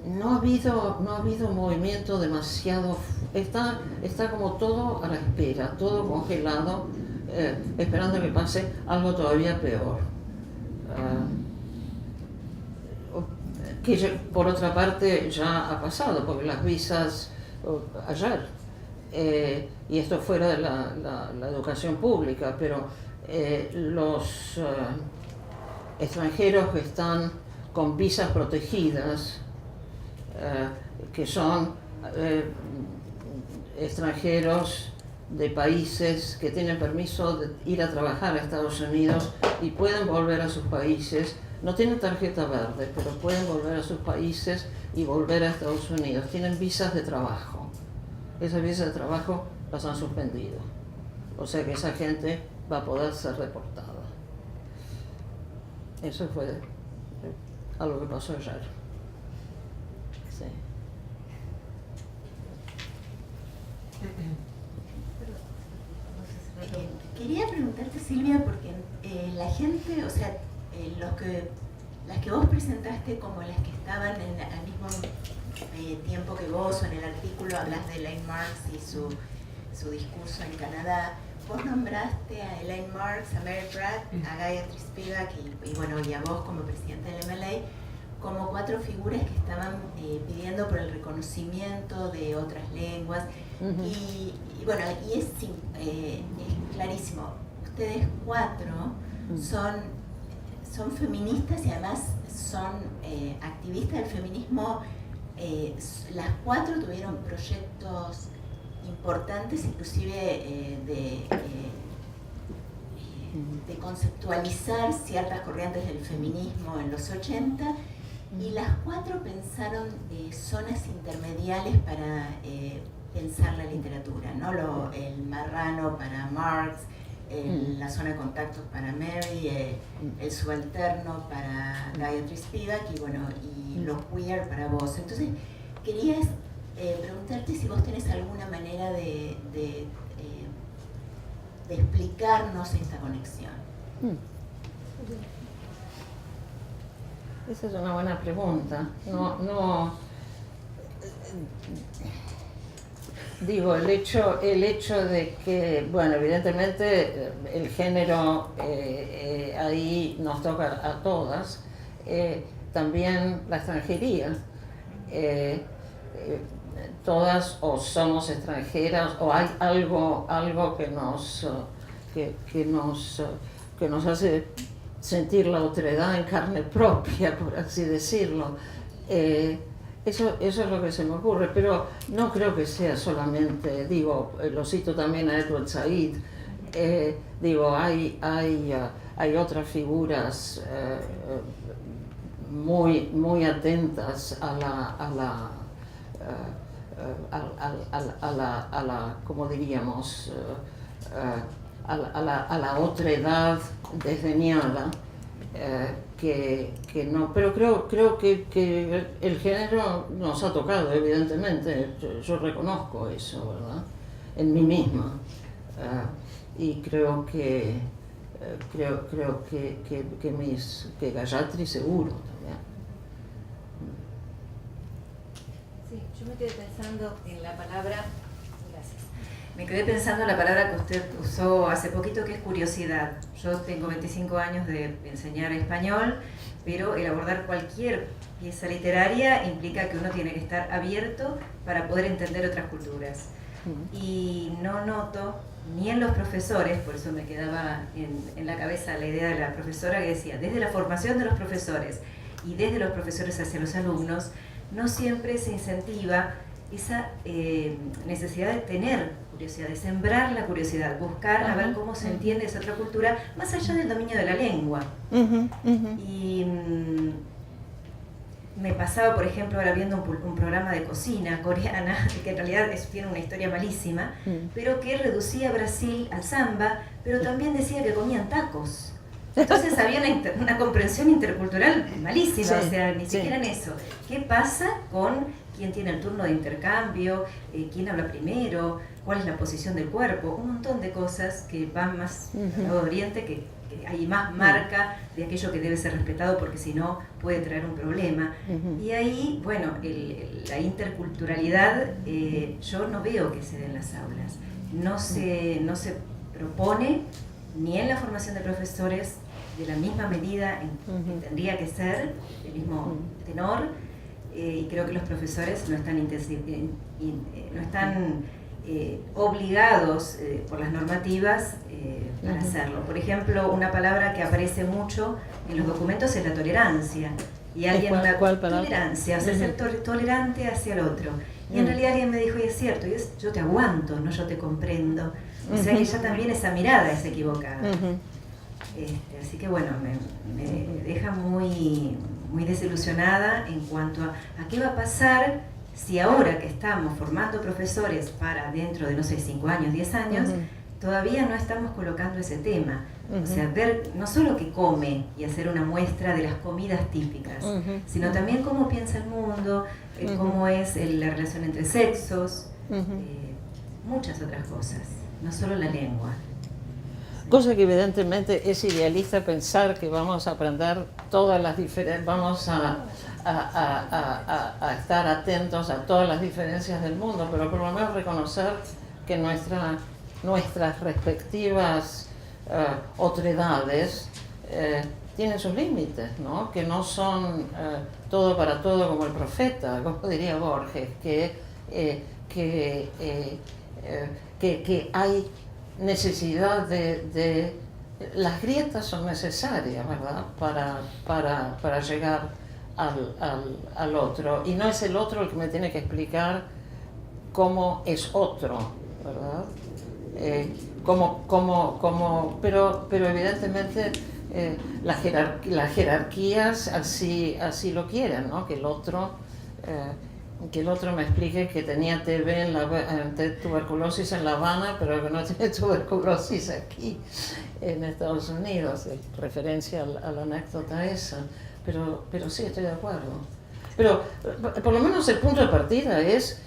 no ha habido movimiento demasiado. Está como todo a la espera, todo congelado, esperando que pase algo todavía peor. Que por otra parte ya ha pasado, porque las visas ayer, y esto fuera de la educación pública, pero los extranjeros que están con visas protegidas, que son extranjeros de países que tienen permiso de ir a trabajar a Estados Unidos y pueden volver a sus países, no tienen tarjeta verde, pero pueden volver a sus países y volver a Estados Unidos, tienen visas de trabajo. Esas visas de trabajo las han suspendido, o sea que esa gente va a poder ser deportada. Eso fue algo que pasó ayer. Sí. Quería preguntarte, Silvia, porque la gente, o sea, las que vos presentaste como las que estaban al mismo tiempo que vos, o en el artículo hablas de Elaine Marx y su discurso en Canadá, vos nombraste a Elaine Marx, a Mary Pratt, a Gayatri Spivak y a vos como presidente del MLA, como 4 figuras que estaban pidiendo por el reconocimiento de otras lenguas. Y es clarísimo, ustedes 4 son feministas y además son activistas del feminismo. Las 4 tuvieron proyectos importantes, inclusive de conceptualizar ciertas corrientes del feminismo en los 80, y las 4 pensaron zonas intermediales para pensar la literatura, ¿no? El marrano para Marx, la zona de contacto para Mary, el subalterno para Gayatri Spivak y bueno, y lo queer para vos. Entonces, quería preguntarte si vos tenés alguna manera de explicarnos esta conexión. Esa es una buena pregunta. Digo, el hecho de que, bueno, evidentemente el género ahí nos toca a todas, también la extranjería. Todas o somos extranjeras o hay algo que nos hace sentir la otredad en carne propia, por así decirlo. Eso es lo que se me ocurre, pero no creo que sea solamente, digo, lo cito también a Edward Said, digo, hay otras figuras muy atentas a la como diríamos, a la otredad desdeñada, que no, pero creo que el género nos ha tocado, evidentemente, yo reconozco eso, ¿verdad? En mí misma, y creo que Gayatri seguro también. Sí, yo me quedé pensando en la palabra, gracias. Me quedé pensando en la palabra que usted usó hace poquito, que es curiosidad. Yo tengo 25 años de enseñar español, pero el abordar cualquier pieza literaria implica que uno tiene que estar abierto para poder entender otras culturas. Y no noto, ni en los profesores, por eso me quedaba en la cabeza la idea de la profesora que decía, desde la formación de los profesores y desde los profesores hacia los alumnos, no siempre se incentiva esa necesidad de tener curiosidad, de sembrar la curiosidad, buscar a ver cómo se entiende esa otra cultura, más allá del dominio de la lengua. Y me pasaba, por ejemplo, ahora viendo un programa de cocina coreana, que en realidad tiene una historia malísima, pero que reducía a Brasil al samba, pero también decía que comían tacos. Entonces había una comprensión intercultural malísima, o sea, ni siquiera en eso. ¿Qué pasa con quién tiene el turno de intercambio, quién habla primero, cuál es la posición del cuerpo? Un montón de cosas que van más al lado de Oriente, que hay más marca de aquello que debe ser respetado porque si no puede traer un problema. Y ahí, bueno, la interculturalidad yo no veo que se dé en las aulas. No se propone ni en la formación de profesores de la misma medida que tendría que ser, del mismo tenor, y creo que los profesores no están obligados por las normativas para hacerlo. Por ejemplo, una palabra que aparece mucho en los documentos es la tolerancia. Y alguien ¿Cuál palabra? Tolerancia, o sea, ser tolerante hacia el otro. Y en realidad alguien me dijo, y es cierto, yo te aguanto, no yo te comprendo. O sea que ya también esa mirada es equivocada. Así que bueno, me deja muy desilusionada en cuanto a qué va a pasar si ahora que estamos formando profesores para dentro de, no sé, 5 años, 10 años, todavía no estamos colocando ese tema. O sea, ver no solo qué come y hacer una muestra de las comidas típicas, sino también cómo piensa el mundo, cómo es la relación entre sexos, muchas otras cosas, no solo la lengua. Cosa que evidentemente es idealista pensar que vamos a aprender todas las diferencias, vamos a estar atentos a todas las diferencias del mundo, pero por lo menos reconocer que nuestras respectivas otredades tienen sus límites, ¿no? Que no son todo para todo como el profeta, como diría Borges, que hay necesidad de las grietas son necesarias, ¿verdad? Para llegar al otro, y no es el otro el que me tiene que explicar cómo es otro, ¿verdad? Pero evidentemente las jerarquías así lo quieren, ¿no? Que el otro que el otro me explique que tenía tuberculosis en La Habana, pero que no tiene tuberculosis aquí en Estados Unidos, en referencia a la anécdota esa. Pero sí, estoy de acuerdo. Pero por lo menos el punto de partida es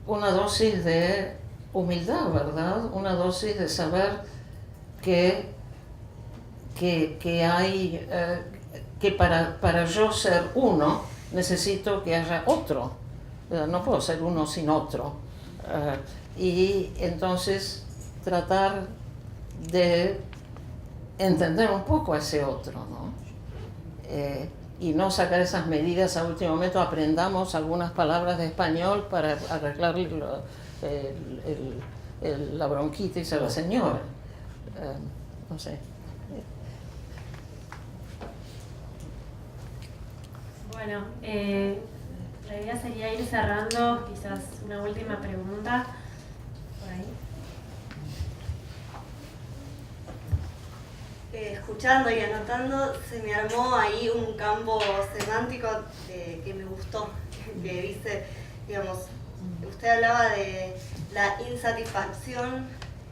una dosis de humildad, ¿verdad? Una dosis de saber que hay, que para yo ser uno necesito que haya otro. No puedo ser uno sin otro. Y entonces tratar de entender un poco a ese otro, ¿no? Y no sacar esas medidas a último momento, aprendamos algunas palabras de español para arreglar la bronquitis a la señora. No sé. Bueno, la idea sería ir cerrando, quizás una última pregunta por ahí. Escuchando y anotando, se me armó ahí un campo semántico que me gustó, que dice, digamos, usted hablaba de la insatisfacción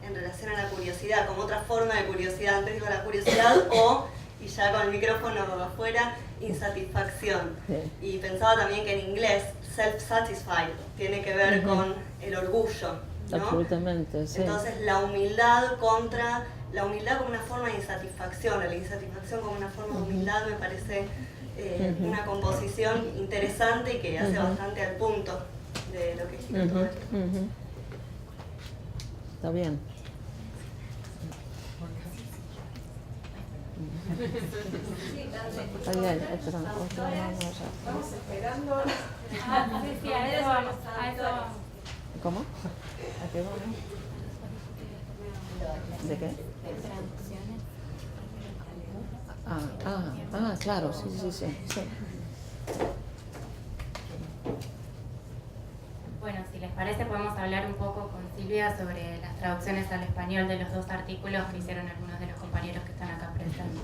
en relación a la curiosidad, como otra forma de curiosidad. Antes digo la curiosidad o, y ya con el micrófono afuera, insatisfacción. Y pensaba también que en inglés, self-satisfied, tiene que ver con el orgullo, ¿no? Absolutamente, sí. Entonces la humildad contra... La humildad como una forma de insatisfacción, la insatisfacción como una forma de humildad me parece una composición interesante y que hace bastante al punto de lo que es todo esto. Está bien. Estamos esperando. Sí, a eso vamos. ¿Cómo? ¿A qué vamos? ¿De qué? Claro, sí. Bueno, si les parece podemos hablar un poco con Silvia sobre las traducciones al español de los dos artículos que hicieron algunos de los compañeros que están acá presentes.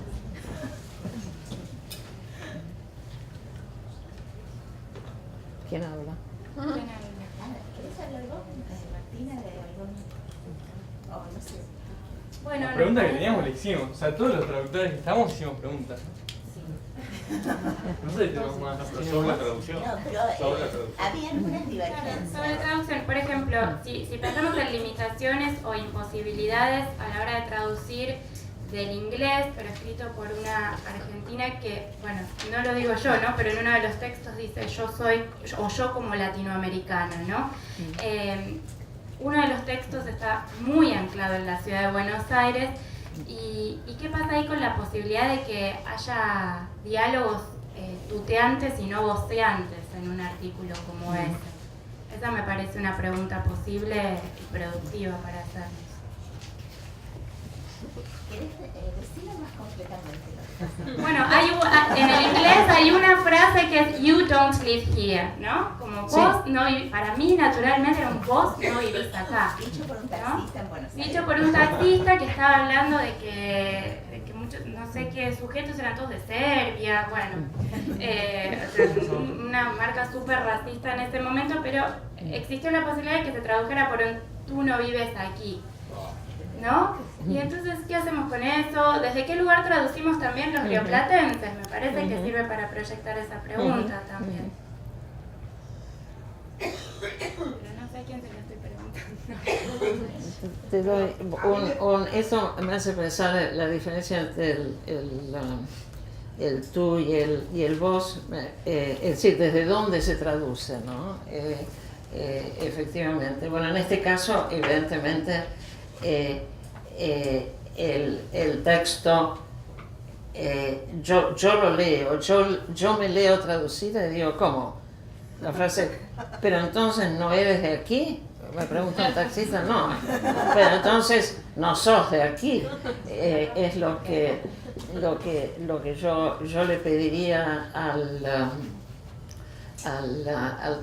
¿Quién habla? ¿Quieres hablar vos, Martina, de algún...? No sé. Bueno, la pregunta que teníamos la hicimos, o sea, todos los traductores que estábamos hicimos preguntas. No sé si tenemos más. Sobre la traducción. No, pero había algunas divergencias. Sobre traducción, por ejemplo, si pensamos en limitaciones o imposibilidades a la hora de traducir del inglés, pero escrito por una argentina que, bueno, no lo digo yo, ¿no? Pero en uno de los textos dice yo como latinoamericana, ¿no? Uno de los textos está muy anclado en la ciudad de Buenos Aires. ¿Y qué pasa ahí con la posibilidad de que haya diálogos tuteantes y no voceantes en un artículo como ese? Esa me parece una pregunta posible y productiva para hacernos. ¿Querés decirlo más completamente? Bueno, en el inglés hay una frase que es you don't live here, ¿no? Como vos no vivís, para mí naturalmente era un vos no vivís acá. Dicho por un taxista en Buenos Aires. Dicho por un taxista que estaba hablando de que muchos, no sé qué sujetos eran todos de Serbia, bueno, una marca súper racista en ese momento, pero existió la posibilidad de que se tradujera por un tú no vives aquí, ¿no? Y entonces, ¿qué hacemos con eso? ¿Desde qué lugar traducimos también los rioplatenses? Me parece que sirve para proyectar esa pregunta también. Pero no sé a quién se lo estoy preguntando. Te doy eso me hace pensar la diferencia entre el tú y el vos, es decir, desde dónde se traduce, ¿no? Efectivamente. Bueno, en este caso, evidentemente, el texto, yo lo leo, yo me leo traducida y digo, ¿cómo? La frase, pero entonces no eres de aquí, me pregunta un taxista, no, pero entonces no sos de aquí, es lo que yo le pediría al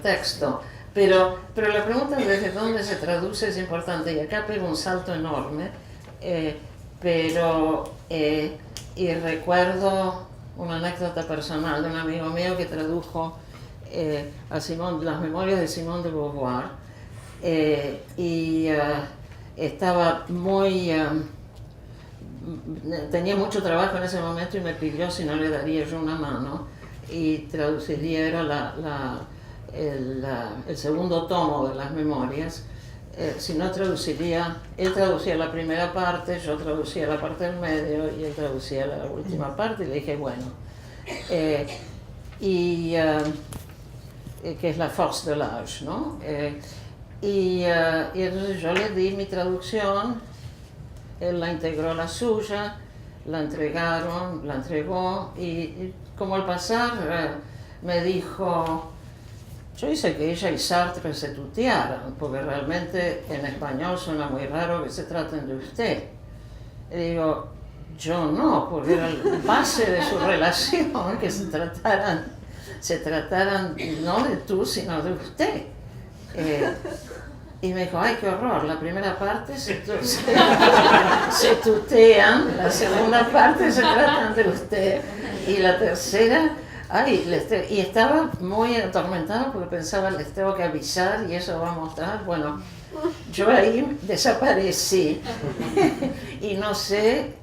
texto. Pero la pregunta desde dónde se traduce es importante, y acá pego un salto enorme, y recuerdo una anécdota personal de un amigo mío que tradujo las memorias de Simone de Beauvoir, y estaba muy... tenía mucho trabajo en ese momento y me pidió si no le daría yo una mano y traduciría, era el segundo tomo de las memorias. Si no traduciría, él traducía la primera parte, yo traducía la parte del medio y él traducía la última parte, y le dije, bueno, que es la force de l'âge, ¿no? Y entonces yo le di mi traducción, él la integró la suya, la entregó, y como al pasar me dijo, yo hice que ella y Sartre se tutearan, porque realmente en español suena muy raro que se traten de usted. Y digo, yo no, porque era la base de su relación, que se trataran no de tú, sino de usted. Y me dijo, ay, qué horror, la primera parte se tutean, la segunda parte se tratan de usted, y la tercera, ay, y estaba muy atormentada porque pensaba, les tengo que avisar y eso va a mostrar. Bueno, yo ahí desaparecí y no sé,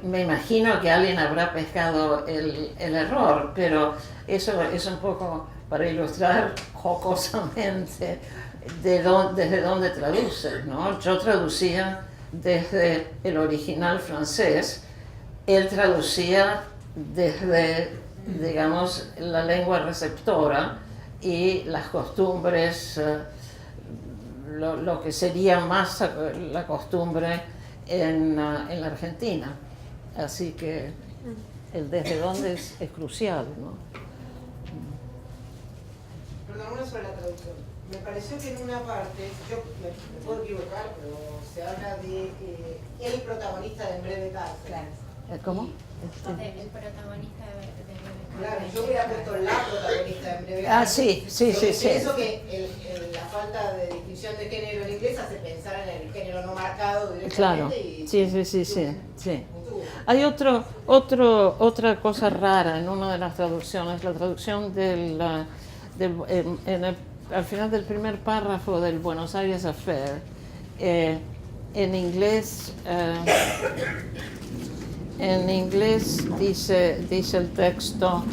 me imagino que alguien habrá pescado el error, pero eso es un poco para ilustrar jocosamente desde dónde traduces, ¿no? Yo traducía desde el original francés, él traducía desde, digamos, la lengua receptora y las costumbres, lo que sería más la costumbre en la Argentina. Así que el desde dónde es crucial, ¿no? Perdón, una sobre la traducción. Me pareció que en una parte, yo me puedo equivocar, pero se habla de el protagonista de En breve caso. Claro. ¿Cómo? El protagonista de Claro, yo hubiera puesto la protagonista de En breve caso. Ah, sí. Pienso que la falta de distinción de género en inglés hace pensar en el género no marcado directamente. Claro, y, sí. Hay otra cosa rara en una de las traducciones, la traducción al final del primer párrafo del Buenos Aires Affair, en inglés dice el texto,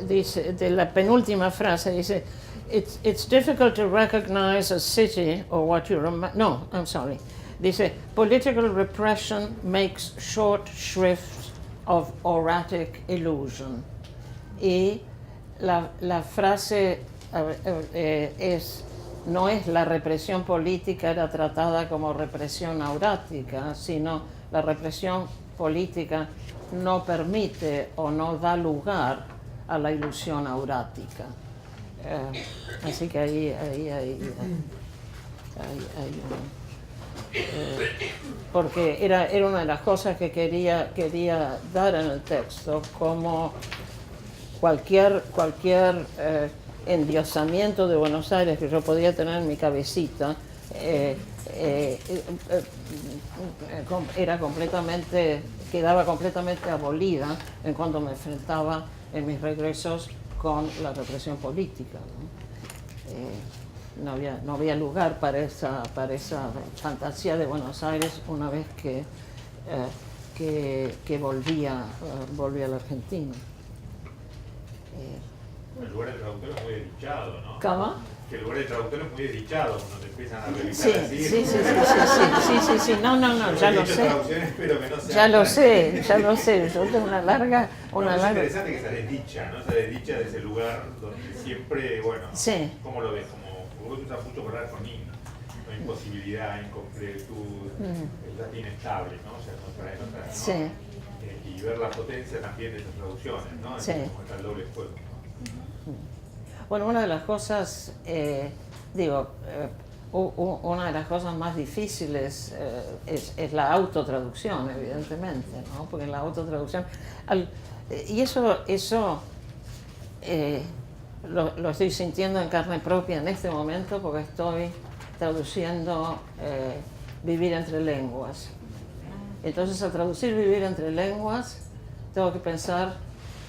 dice, de la penúltima frase, dice, it's difficult to recognize a city or what you remember. No, I'm sorry. Dice, political repression makes short shrift of oratic illusion. Y la frase no es la represión política era tratada como represión aurática, sino la represión política no permite o no da lugar a la ilusión aurática. Así que ahí hay porque era una de las cosas que quería dar en el texto, como cualquier endiosamiento de Buenos Aires que yo podía tener en mi cabecita, quedaba completamente abolida en cuanto me enfrentaba en mis regresos con la represión política, ¿no? No había lugar para esa fantasía de Buenos Aires una vez que volvía a la Argentina. El lugar del traductor es muy desdichado, ¿no? ¿Cómo? Que el lugar del traductor es muy desdichado cuando te empiezan a revisar así. Sí, no, ya lo sé. Ya lo sé, yo tengo una larga... Es interesante que esa desdicha, ¿no? Esa desdicha de ese lugar donde siempre, bueno, ¿cómo lo ves? Vos usas mucho para hablar con niños, ¿no? Imposibilidad, incompletud, el dato inestable, ¿no? O sea, contraer otras, ¿no? Y ver la potencia también de esas traducciones, ¿no? Como está el doble juego, ¿no? Bueno, una de las cosas, una de las cosas más difíciles es la autotraducción, evidentemente, ¿no? Porque la autotraducción... y eso lo estoy sintiendo en carne propia en este momento, porque estoy traduciendo vivir entre lenguas. Entonces, al traducir vivir entre lenguas, tengo que pensar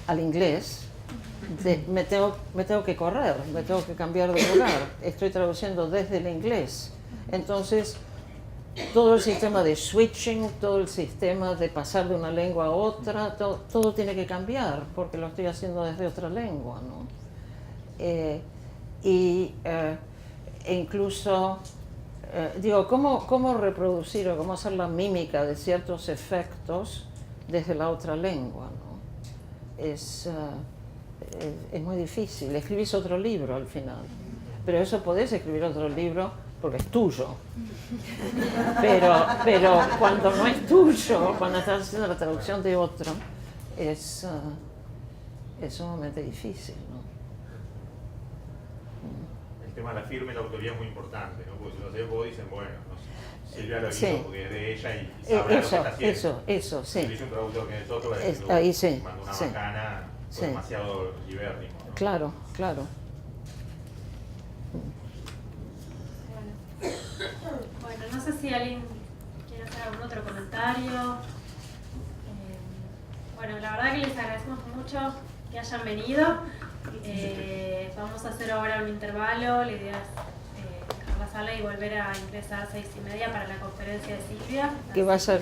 al inglés. Me tengo que correr, me tengo que cambiar de lugar. Estoy traduciendo desde el inglés. Entonces, todo el sistema de switching, todo el sistema de pasar de una lengua a otra, todo tiene que cambiar porque lo estoy haciendo desde otra lengua, ¿no? E incluso, digo, ¿cómo reproducir o cómo hacer la mímica de ciertos efectos desde la otra lengua, ¿no? Es muy difícil. Escribís otro libro al final, pero eso podés escribir otro libro porque es tuyo. Pero cuando no es tuyo, cuando estás haciendo la traducción de otro, es sumamente difícil, ¿no? El tema de la firma y la autoría es muy importante, ¿no? Porque si lo haces vos, dicen, bueno, no sé, Silvia lo hizo Sí. porque es de ella y sabrá lo que está haciendo. Eso, sí. Si lo hizo un traductor que es otro, va a decir, Ahí sí, mandó una sí. macana, fue Sí. demasiado libérrimo, ¿no? Claro. Bueno, no sé si alguien quiere hacer algún otro comentario. Bueno, la verdad que les agradecemos mucho que hayan venido. Vamos a hacer ahora un intervalo. La idea es dejar la sala y volver a ingresar a 6:30 para la conferencia de Silvia. Que va a ser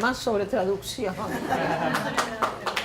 más sobre traducción. Más sobre traducción.